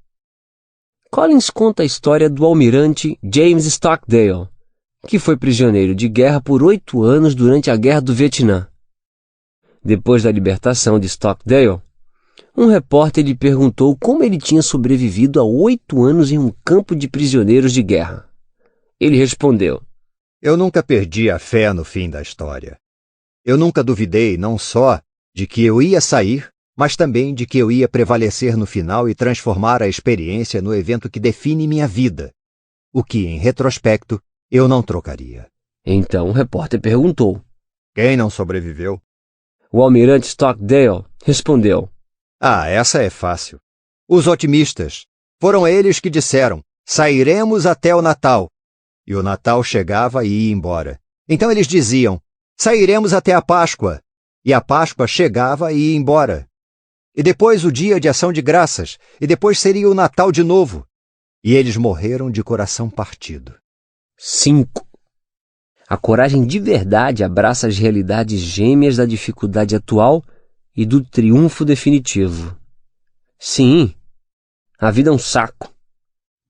Collins conta a história do almirante James Stockdale, que foi prisioneiro de guerra por 8 anos durante a Guerra do Vietnã. Depois da libertação de Stockdale, um repórter lhe perguntou como ele tinha sobrevivido a 8 anos em um campo de prisioneiros de guerra. Ele respondeu: Eu nunca perdi a fé no fim da história. Eu nunca duvidei não só de que eu ia sair, mas também de que eu ia prevalecer no final e transformar a experiência no evento que define minha vida, o que, em retrospecto, eu não trocaria. Então o repórter perguntou: Quem não sobreviveu? O almirante Stockdale respondeu: Essa é fácil. Os otimistas. Foram eles que disseram: sairemos até o Natal. E o Natal chegava e ia embora. Então eles diziam: sairemos até a Páscoa. E a Páscoa chegava e ia embora. E depois o dia de ação de graças. E depois seria o Natal de novo. E eles morreram de coração partido. 5. A coragem de verdade abraça as realidades gêmeas da dificuldade atual e do triunfo definitivo. Sim, a vida é um saco,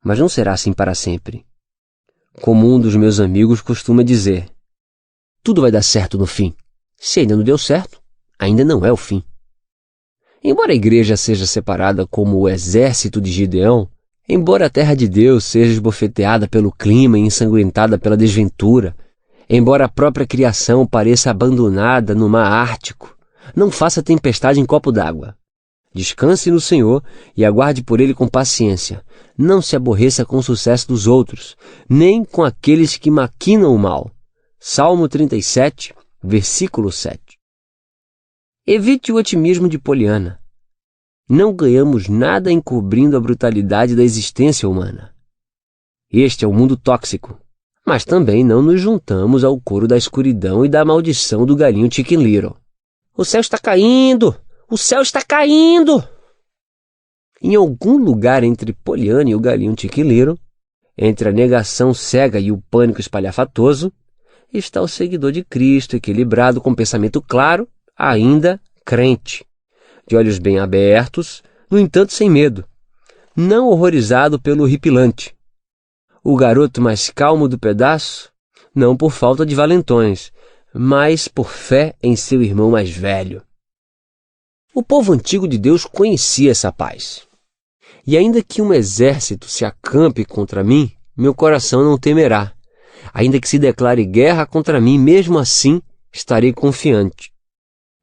mas não será assim para sempre. Como um dos meus amigos costuma dizer, tudo vai dar certo no fim. Se ainda não deu certo, ainda não é o fim. Embora a igreja seja separada como o exército de Gideão, embora a terra de Deus seja esbofeteada pelo clima e ensanguentada pela desventura, embora a própria criação pareça abandonada no mar Ártico, não faça tempestade em copo d'água. Descanse no Senhor e aguarde por Ele com paciência. Não se aborreça com o sucesso dos outros, nem com aqueles que maquinam o mal. Salmo 37, versículo 7. Evite o otimismo de Poliana. Não ganhamos nada encobrindo a brutalidade da existência humana. Este é o mundo tóxico, mas também não nos juntamos ao coro da escuridão e da maldição do galinho Chicken Little. O céu está caindo! O céu está caindo! Em algum lugar entre Poliana e o galinho Chicken Little, entre a negação cega e o pânico espalhafatoso, está o seguidor de Cristo, equilibrado, com pensamento claro, ainda crente, de olhos bem abertos, no entanto sem medo, não horrorizado pelo horripilante. O garoto mais calmo do pedaço, não por falta de valentões, mas por fé em seu irmão mais velho. O povo antigo de Deus conhecia essa paz. E ainda que um exército se acampe contra mim, meu coração não temerá. Ainda que se declare guerra contra mim, mesmo assim estarei confiante.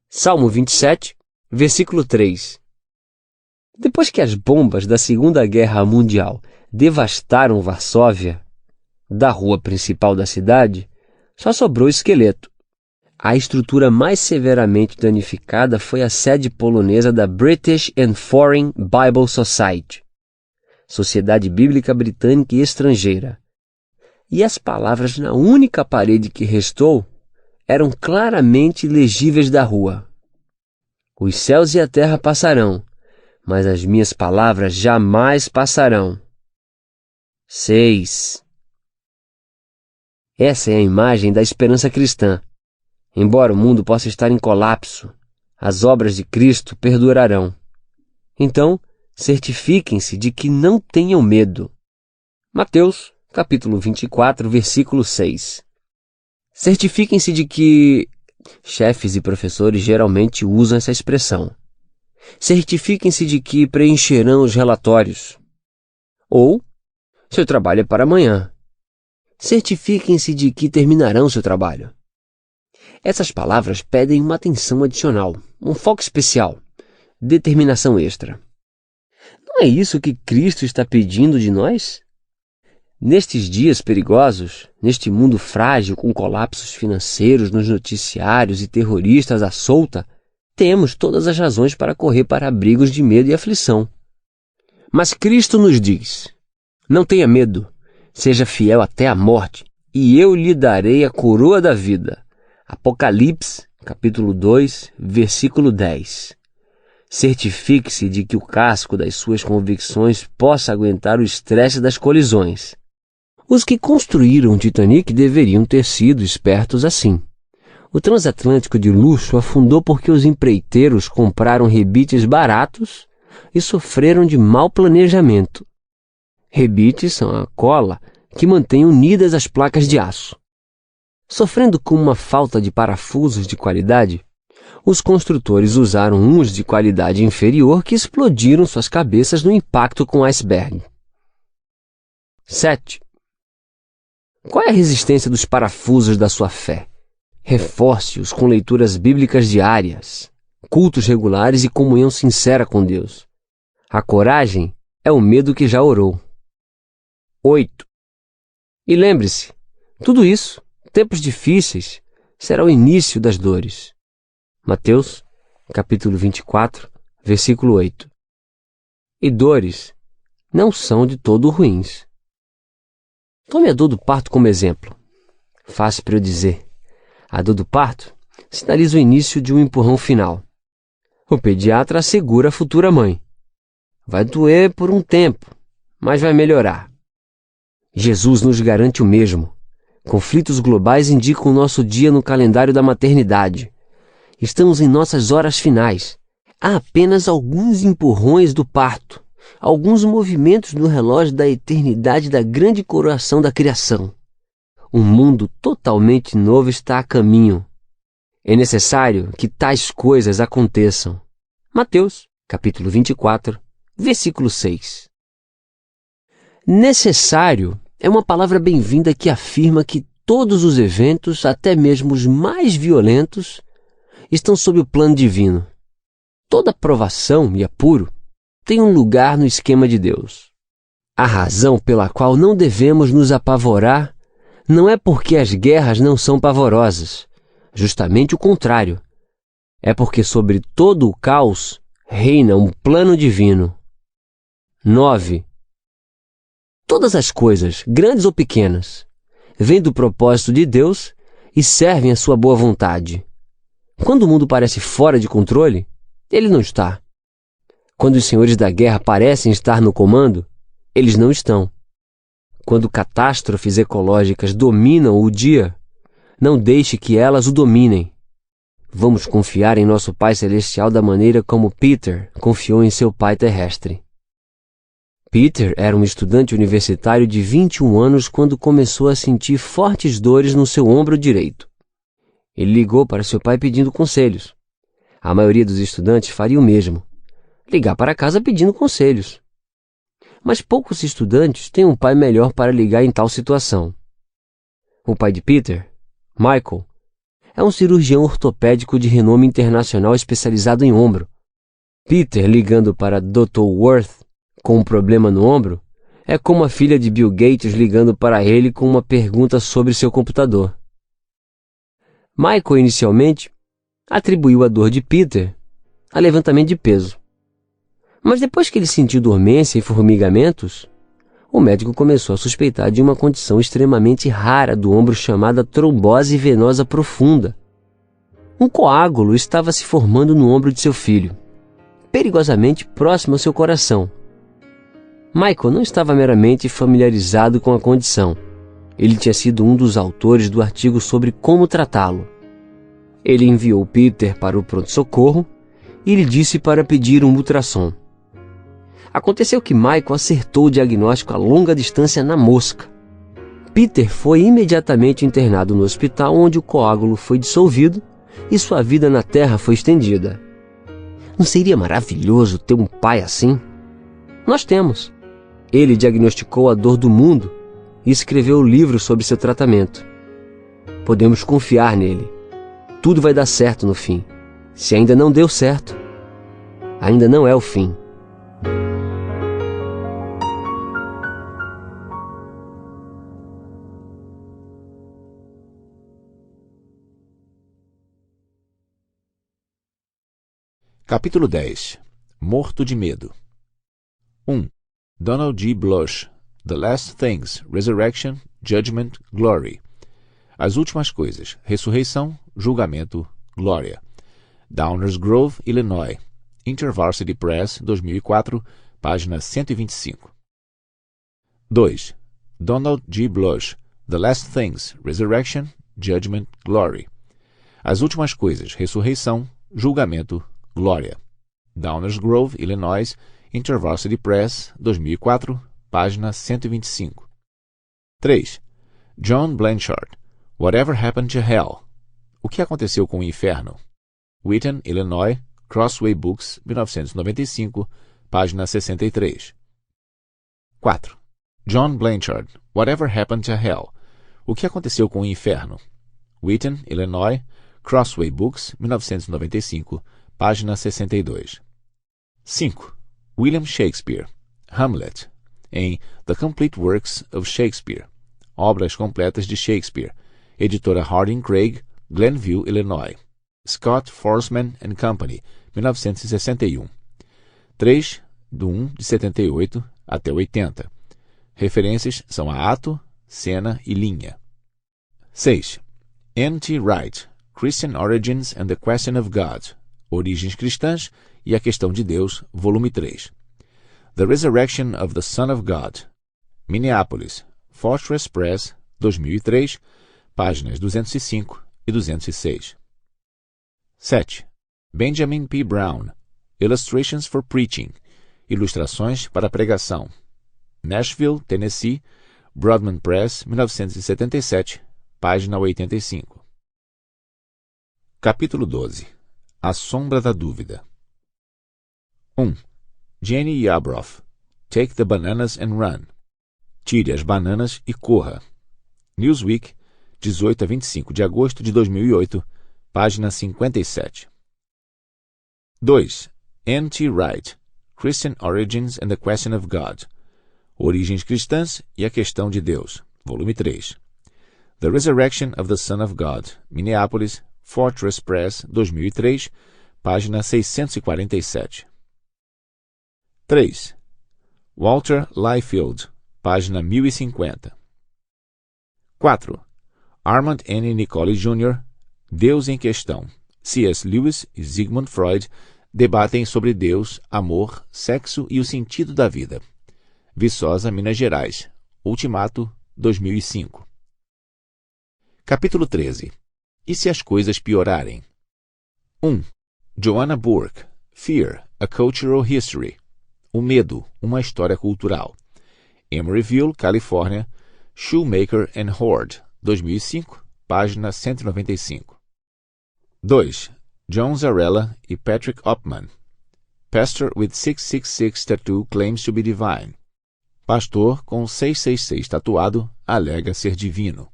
Salmo 27, versículo 3. Depois que as bombas da Segunda Guerra Mundial devastaram Varsóvia, da rua principal da cidade, só sobrou o esqueleto. A estrutura mais severamente danificada foi a sede polonesa da British and Foreign Bible Society, Sociedade Bíblica Britânica e Estrangeira. E as palavras na única parede que restou eram claramente legíveis da rua. Os céus e a terra passarão, mas as minhas palavras jamais passarão. 6. Essa é a imagem da esperança cristã. Embora o mundo possa estar em colapso, as obras de Cristo perdurarão. Então, certifiquem-se de que não tenham medo. Mateus, capítulo 24, versículo 6. Certifiquem-se de que... Chefes e professores geralmente usam essa expressão. Certifiquem-se de que preencherão os relatórios. Ou, seu trabalho é para amanhã. Certifiquem-se de que terminarão seu trabalho. Essas palavras pedem uma atenção adicional, um foco especial, determinação extra. Não é isso que Cristo está pedindo de nós? Nestes dias perigosos, neste mundo frágil com colapsos financeiros nos noticiários e terroristas à solta, temos todas as razões para correr para abrigos de medo e aflição. Mas Cristo nos diz: não tenha medo, seja fiel até a morte, e eu lhe darei a coroa da vida. Apocalipse, capítulo 2, versículo 10. Certifique-se de que o casco das suas convicções possa aguentar o estresse das colisões. Os que construíram o Titanic deveriam ter sido espertos assim. O transatlântico de luxo afundou porque os empreiteiros compraram rebites baratos e sofreram de mau planejamento. Rebites são a cola que mantém unidas as placas de aço. Sofrendo com uma falta de parafusos de qualidade, os construtores usaram uns de qualidade inferior que explodiram suas cabeças no impacto com o iceberg. 7. Qual é a resistência dos parafusos da sua fé? Reforce-os com leituras bíblicas diárias, cultos regulares e comunhão sincera com Deus. A coragem é o medo que já orou. 8. E lembre-se, tudo isso, tempos difíceis, será o início das dores. Mateus, capítulo 24, versículo 8. E dores não são de todo ruins. Tome a dor do parto como exemplo. Fácil para eu dizer. A dor do parto sinaliza o início de um empurrão final. O pediatra assegura a futura mãe. Vai doer por um tempo, mas vai melhorar. Jesus nos garante o mesmo. Conflitos globais indicam o nosso dia no calendário da maternidade. Estamos em nossas horas finais. Há apenas alguns empurrões do parto, alguns movimentos no relógio da eternidade da grande coroação da criação. Um mundo totalmente novo está a caminho. É necessário que tais coisas aconteçam. Mateus, capítulo 24, versículo 6. Necessário é uma palavra bem-vinda que afirma que todos os eventos, até mesmo os mais violentos, estão sob o plano divino. Toda provação e apuro tem um lugar no esquema de Deus. A razão pela qual não devemos nos apavorar não é porque as guerras não são pavorosas, justamente o contrário. É porque sobre todo o caos reina um plano divino. 9. Todas as coisas, grandes ou pequenas, vêm do propósito de Deus e servem à sua boa vontade. Quando o mundo parece fora de controle, ele não está. Quando os senhores da guerra parecem estar no comando, eles não estão. Quando catástrofes ecológicas dominam o dia, não deixe que elas o dominem. Vamos confiar em nosso Pai Celestial da maneira como Peter confiou em seu pai terrestre. Peter era um estudante universitário de 21 anos quando começou a sentir fortes dores no seu ombro direito. Ele ligou para seu pai pedindo conselhos. A maioria dos estudantes faria o mesmo. Ligar para casa pedindo conselhos. Mas poucos estudantes têm um pai melhor para ligar em tal situação. O pai de Peter, Michael, é um cirurgião ortopédico de renome internacional especializado em ombro. Peter ligando para Dr. Worth com um problema no ombro é como a filha de Bill Gates ligando para ele com uma pergunta sobre seu computador. Michael inicialmente atribuiu a dor de Peter a levantamento de peso. Mas depois que ele sentiu dormência e formigamentos, o médico começou a suspeitar de uma condição extremamente rara do ombro chamada trombose venosa profunda. Um coágulo estava se formando no ombro de seu filho, perigosamente próximo ao seu coração. Michael não estava meramente familiarizado com a condição. Ele tinha sido um dos autores do artigo sobre como tratá-lo. Ele enviou Peter para o pronto-socorro e lhe disse para pedir um ultrassom. Aconteceu que Michael acertou o diagnóstico a longa distância na mosca. Peter foi imediatamente internado no hospital, onde o coágulo foi dissolvido e sua vida na Terra foi estendida. Não seria maravilhoso ter um pai assim? Nós temos. Ele diagnosticou a dor do mundo e escreveu o livro sobre seu tratamento. Podemos confiar nele. Tudo vai dar certo no fim. Se ainda não deu certo, ainda não é o fim. Capítulo 10. Morto de medo. 1. Donald G. Blush, The Last Things, Resurrection, Judgment, Glory. As Últimas Coisas, Ressurreição, Julgamento, Glória. Downers Grove, Illinois. InterVarsity Press, 2004, página 125. 2. Donald G. Blush, The Last Things, Resurrection, Judgment, Glory. As Últimas Coisas, Ressurreição, Julgamento, Glória. Downers Grove, Illinois, InterVarsity Press, 2004, página 125. 3. John Blanchard, Whatever Happened to Hell? O que aconteceu com o inferno? Wheaton, Illinois, Crossway Books, 1995, página 63. 4. John Blanchard, Whatever Happened to Hell? O que aconteceu com o inferno? Wheaton, Illinois, Crossway Books, 1995, página 62. 5. William Shakespeare, Hamlet, em The Complete Works of Shakespeare, Obras Completas de Shakespeare, editora Harding Craig, Glenville, Illinois. Scott Forsman and Company, 1961. 3 de 1 de 78 até 80. Referências são a ato, cena e linha. 6. N.T. Wright, Christian Origins and the Question of God, Origens Cristãs e a Questão de Deus, volume 3. The Resurrection of the Son of God, Minneapolis, Fortress Press, 2003, páginas 205 e 206. 7. Benjamin P. Brown, Illustrations for Preaching, Ilustrações para Pregação, Nashville, Tennessee, Broadman Press, 1977, página 85. Capítulo 12. A Sombra da Dúvida. 1. Jenny Yabroff, Take the Bananas and Run. Tire as bananas e corra. Newsweek, 18 a 25 de agosto de 2008, página 57. 2. N.T. Wright, Christian Origins and the Question of God, Origens Cristãs e a Questão de Deus, volume 3. The Resurrection of the Son of God, Minneapolis, Fortress Press, 2003, página 647. 3. Walter Liefeld, página 1050. 4. Armand N. Nicole Jr., Deus em Questão. C.S. Lewis e Sigmund Freud debatem sobre Deus, amor, sexo e o sentido da vida. Viçosa, Minas Gerais. Ultimato, 2005. Capítulo 13. E se as coisas piorarem? 1. Joanna Bourke, Fear, A Cultural History. O Medo, uma História Cultural. Emeryville, Califórnia, Shoemaker and Horde, 2005, página 195. 2. John Zarella e Patrick Opman. Pastor with 666 Tattoo Claims to be Divine. Pastor com 666 tatuado alega ser divino.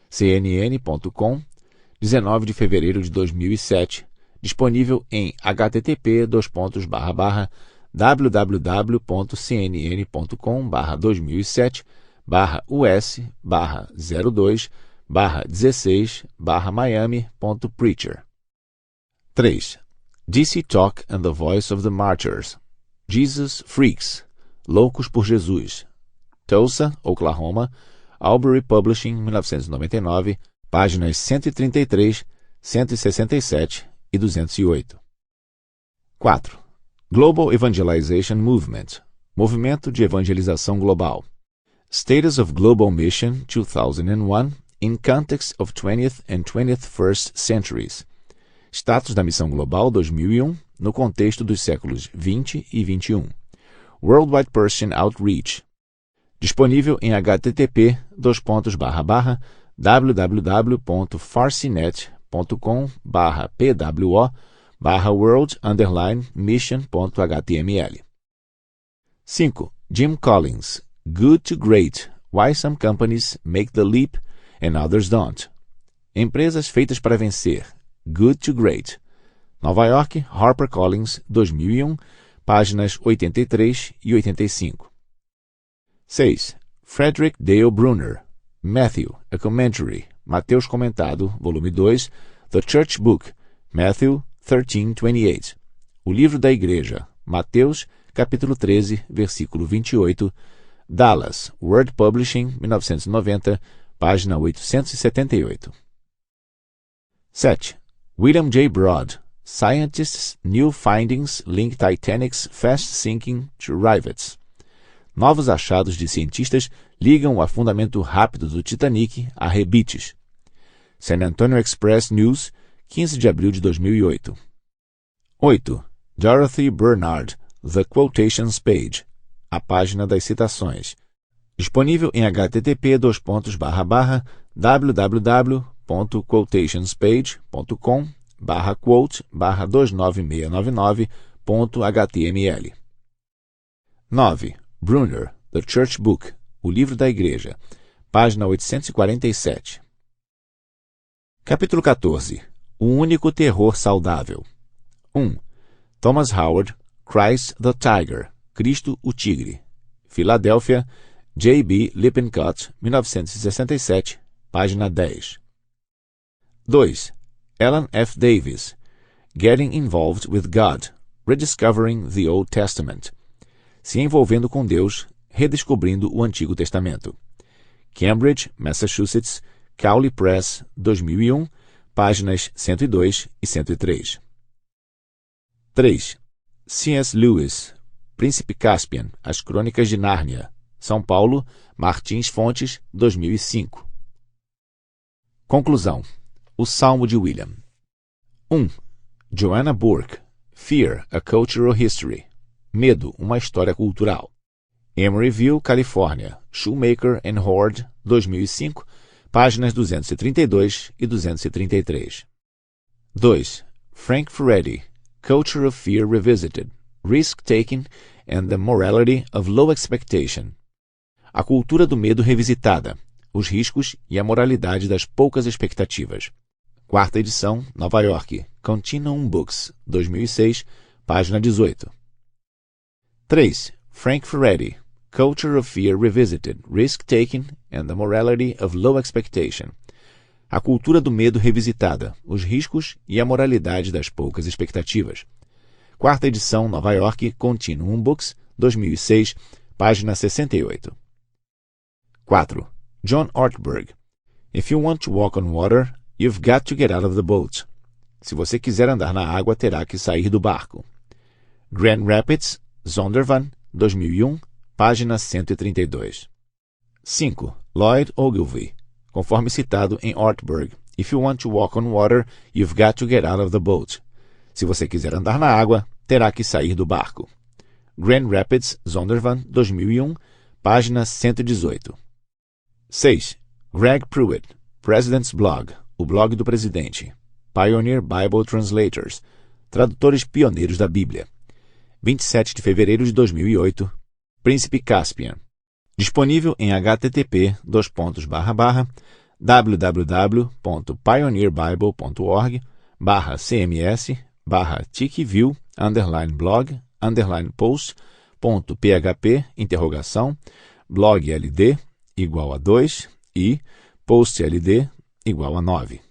CNN.com, 19 de fevereiro de 2007, disponível em http://www.cnn.com/us/02/16/miami.preacher. 3. DC Talk and the Voice of the Martyrs. Jesus Freaks, Loucos por Jesus. Tulsa, Oklahoma, Albury Publishing, 1999, páginas 133, 167 e 208. 4. Global Evangelization Movement, Movimento de Evangelização Global. Status of Global Mission, 2001, in Context of 20th and 21st Centuries. Status da Missão Global 2001, no contexto dos séculos 20 e 21. Worldwide Person Outreach. Disponível em http://www.farsinet.com/pwo/world_mission.html. 5. Jim Collins, Good to Great, Why Some Companies Make the Leap and Others Don't. Empresas feitas para vencer, Good to Great. Nova York, HarperCollins, 2001, páginas 83 e 85. 6. Frederick Dale Brunner, Matthew, A Commentary, Mateus Comentado, volume 2, The Church Book, Matthew 13:28. O Livro da Igreja, Mateus, capítulo 13, versículo 28, Dallas, Word Publishing, 1990, página 878. 7. William J. Broad, Scientists' New Findings Link Titanic's Fast Sinking to Rivets. Novos achados de cientistas ligam o afundamento rápido do Titanic a rebites. San Antonio Express News, 15 de abril de 2008. 8. Dorothy Bernard, The Quotations Page, a página das citações. Disponível em http://www.quotationspage.com/quote/29699.html. 9. Brunner, The Church Book, o livro da igreja, página 847. Capítulo 14. O único terror saudável. 1. Thomas Howard, Christ the Tiger, Cristo o Tigre. Filadélfia, J.B. Lippincott, 1967, página 10. 2. Ellen F. Davis, Getting Involved with God, Rediscovering the Old Testament. Se envolvendo com Deus, redescobrindo o Antigo Testamento. Cambridge, Massachusetts, Cowley Press, 2001, páginas 102 e 103. 3. C.S. Lewis, Príncipe Caspian, As Crônicas de Nárnia. São Paulo, Martins Fontes, 2005. Conclusão. O Salmo de William. 1. Joanna Bourke, Fear, A Cultural History. Medo, uma história cultural. Emeryville, Califórnia, Shoemaker and Horde, 2005, páginas 232 e 233. 2. Frank Furedi, Culture of Fear Revisited, Risk-Taking and the Morality of Low Expectation. A cultura do medo revisitada, os riscos e a moralidade das poucas expectativas. 4ª edição, Nova York, Continuum Books, 2006, página 18. 3. Frank Furedi, Culture of Fear Revisited, Risk-Taking and the Morality of Low Expectation. A cultura do medo revisitada, os riscos e a moralidade das poucas expectativas. 4ª edição, Nova York, Continuum Books, 2006, página 68. 4. John Ortberg, If you want to walk on water, you've got to get out of the boat. Se você quiser andar na água, terá que sair do barco. Grand Rapids, Zondervan, 2001, página 132. 5. Lloyd Ogilvie, conforme citado em Ortberg, If you want to walk on water, you've got to get out of the boat. Se você quiser andar na água, terá que sair do barco. Grand Rapids, Zondervan, 2001, página 118. 6. Greg Pruitt, President's Blog, o blog do presidente. Pioneer Bible Translators, tradutores pioneiros da Bíblia. 27 de fevereiro de 2008, Príncipe Caspian. Disponível em http://www.pioneerbible.org/cms/tcview_post.php, blog LD = 2 e post LD = 9.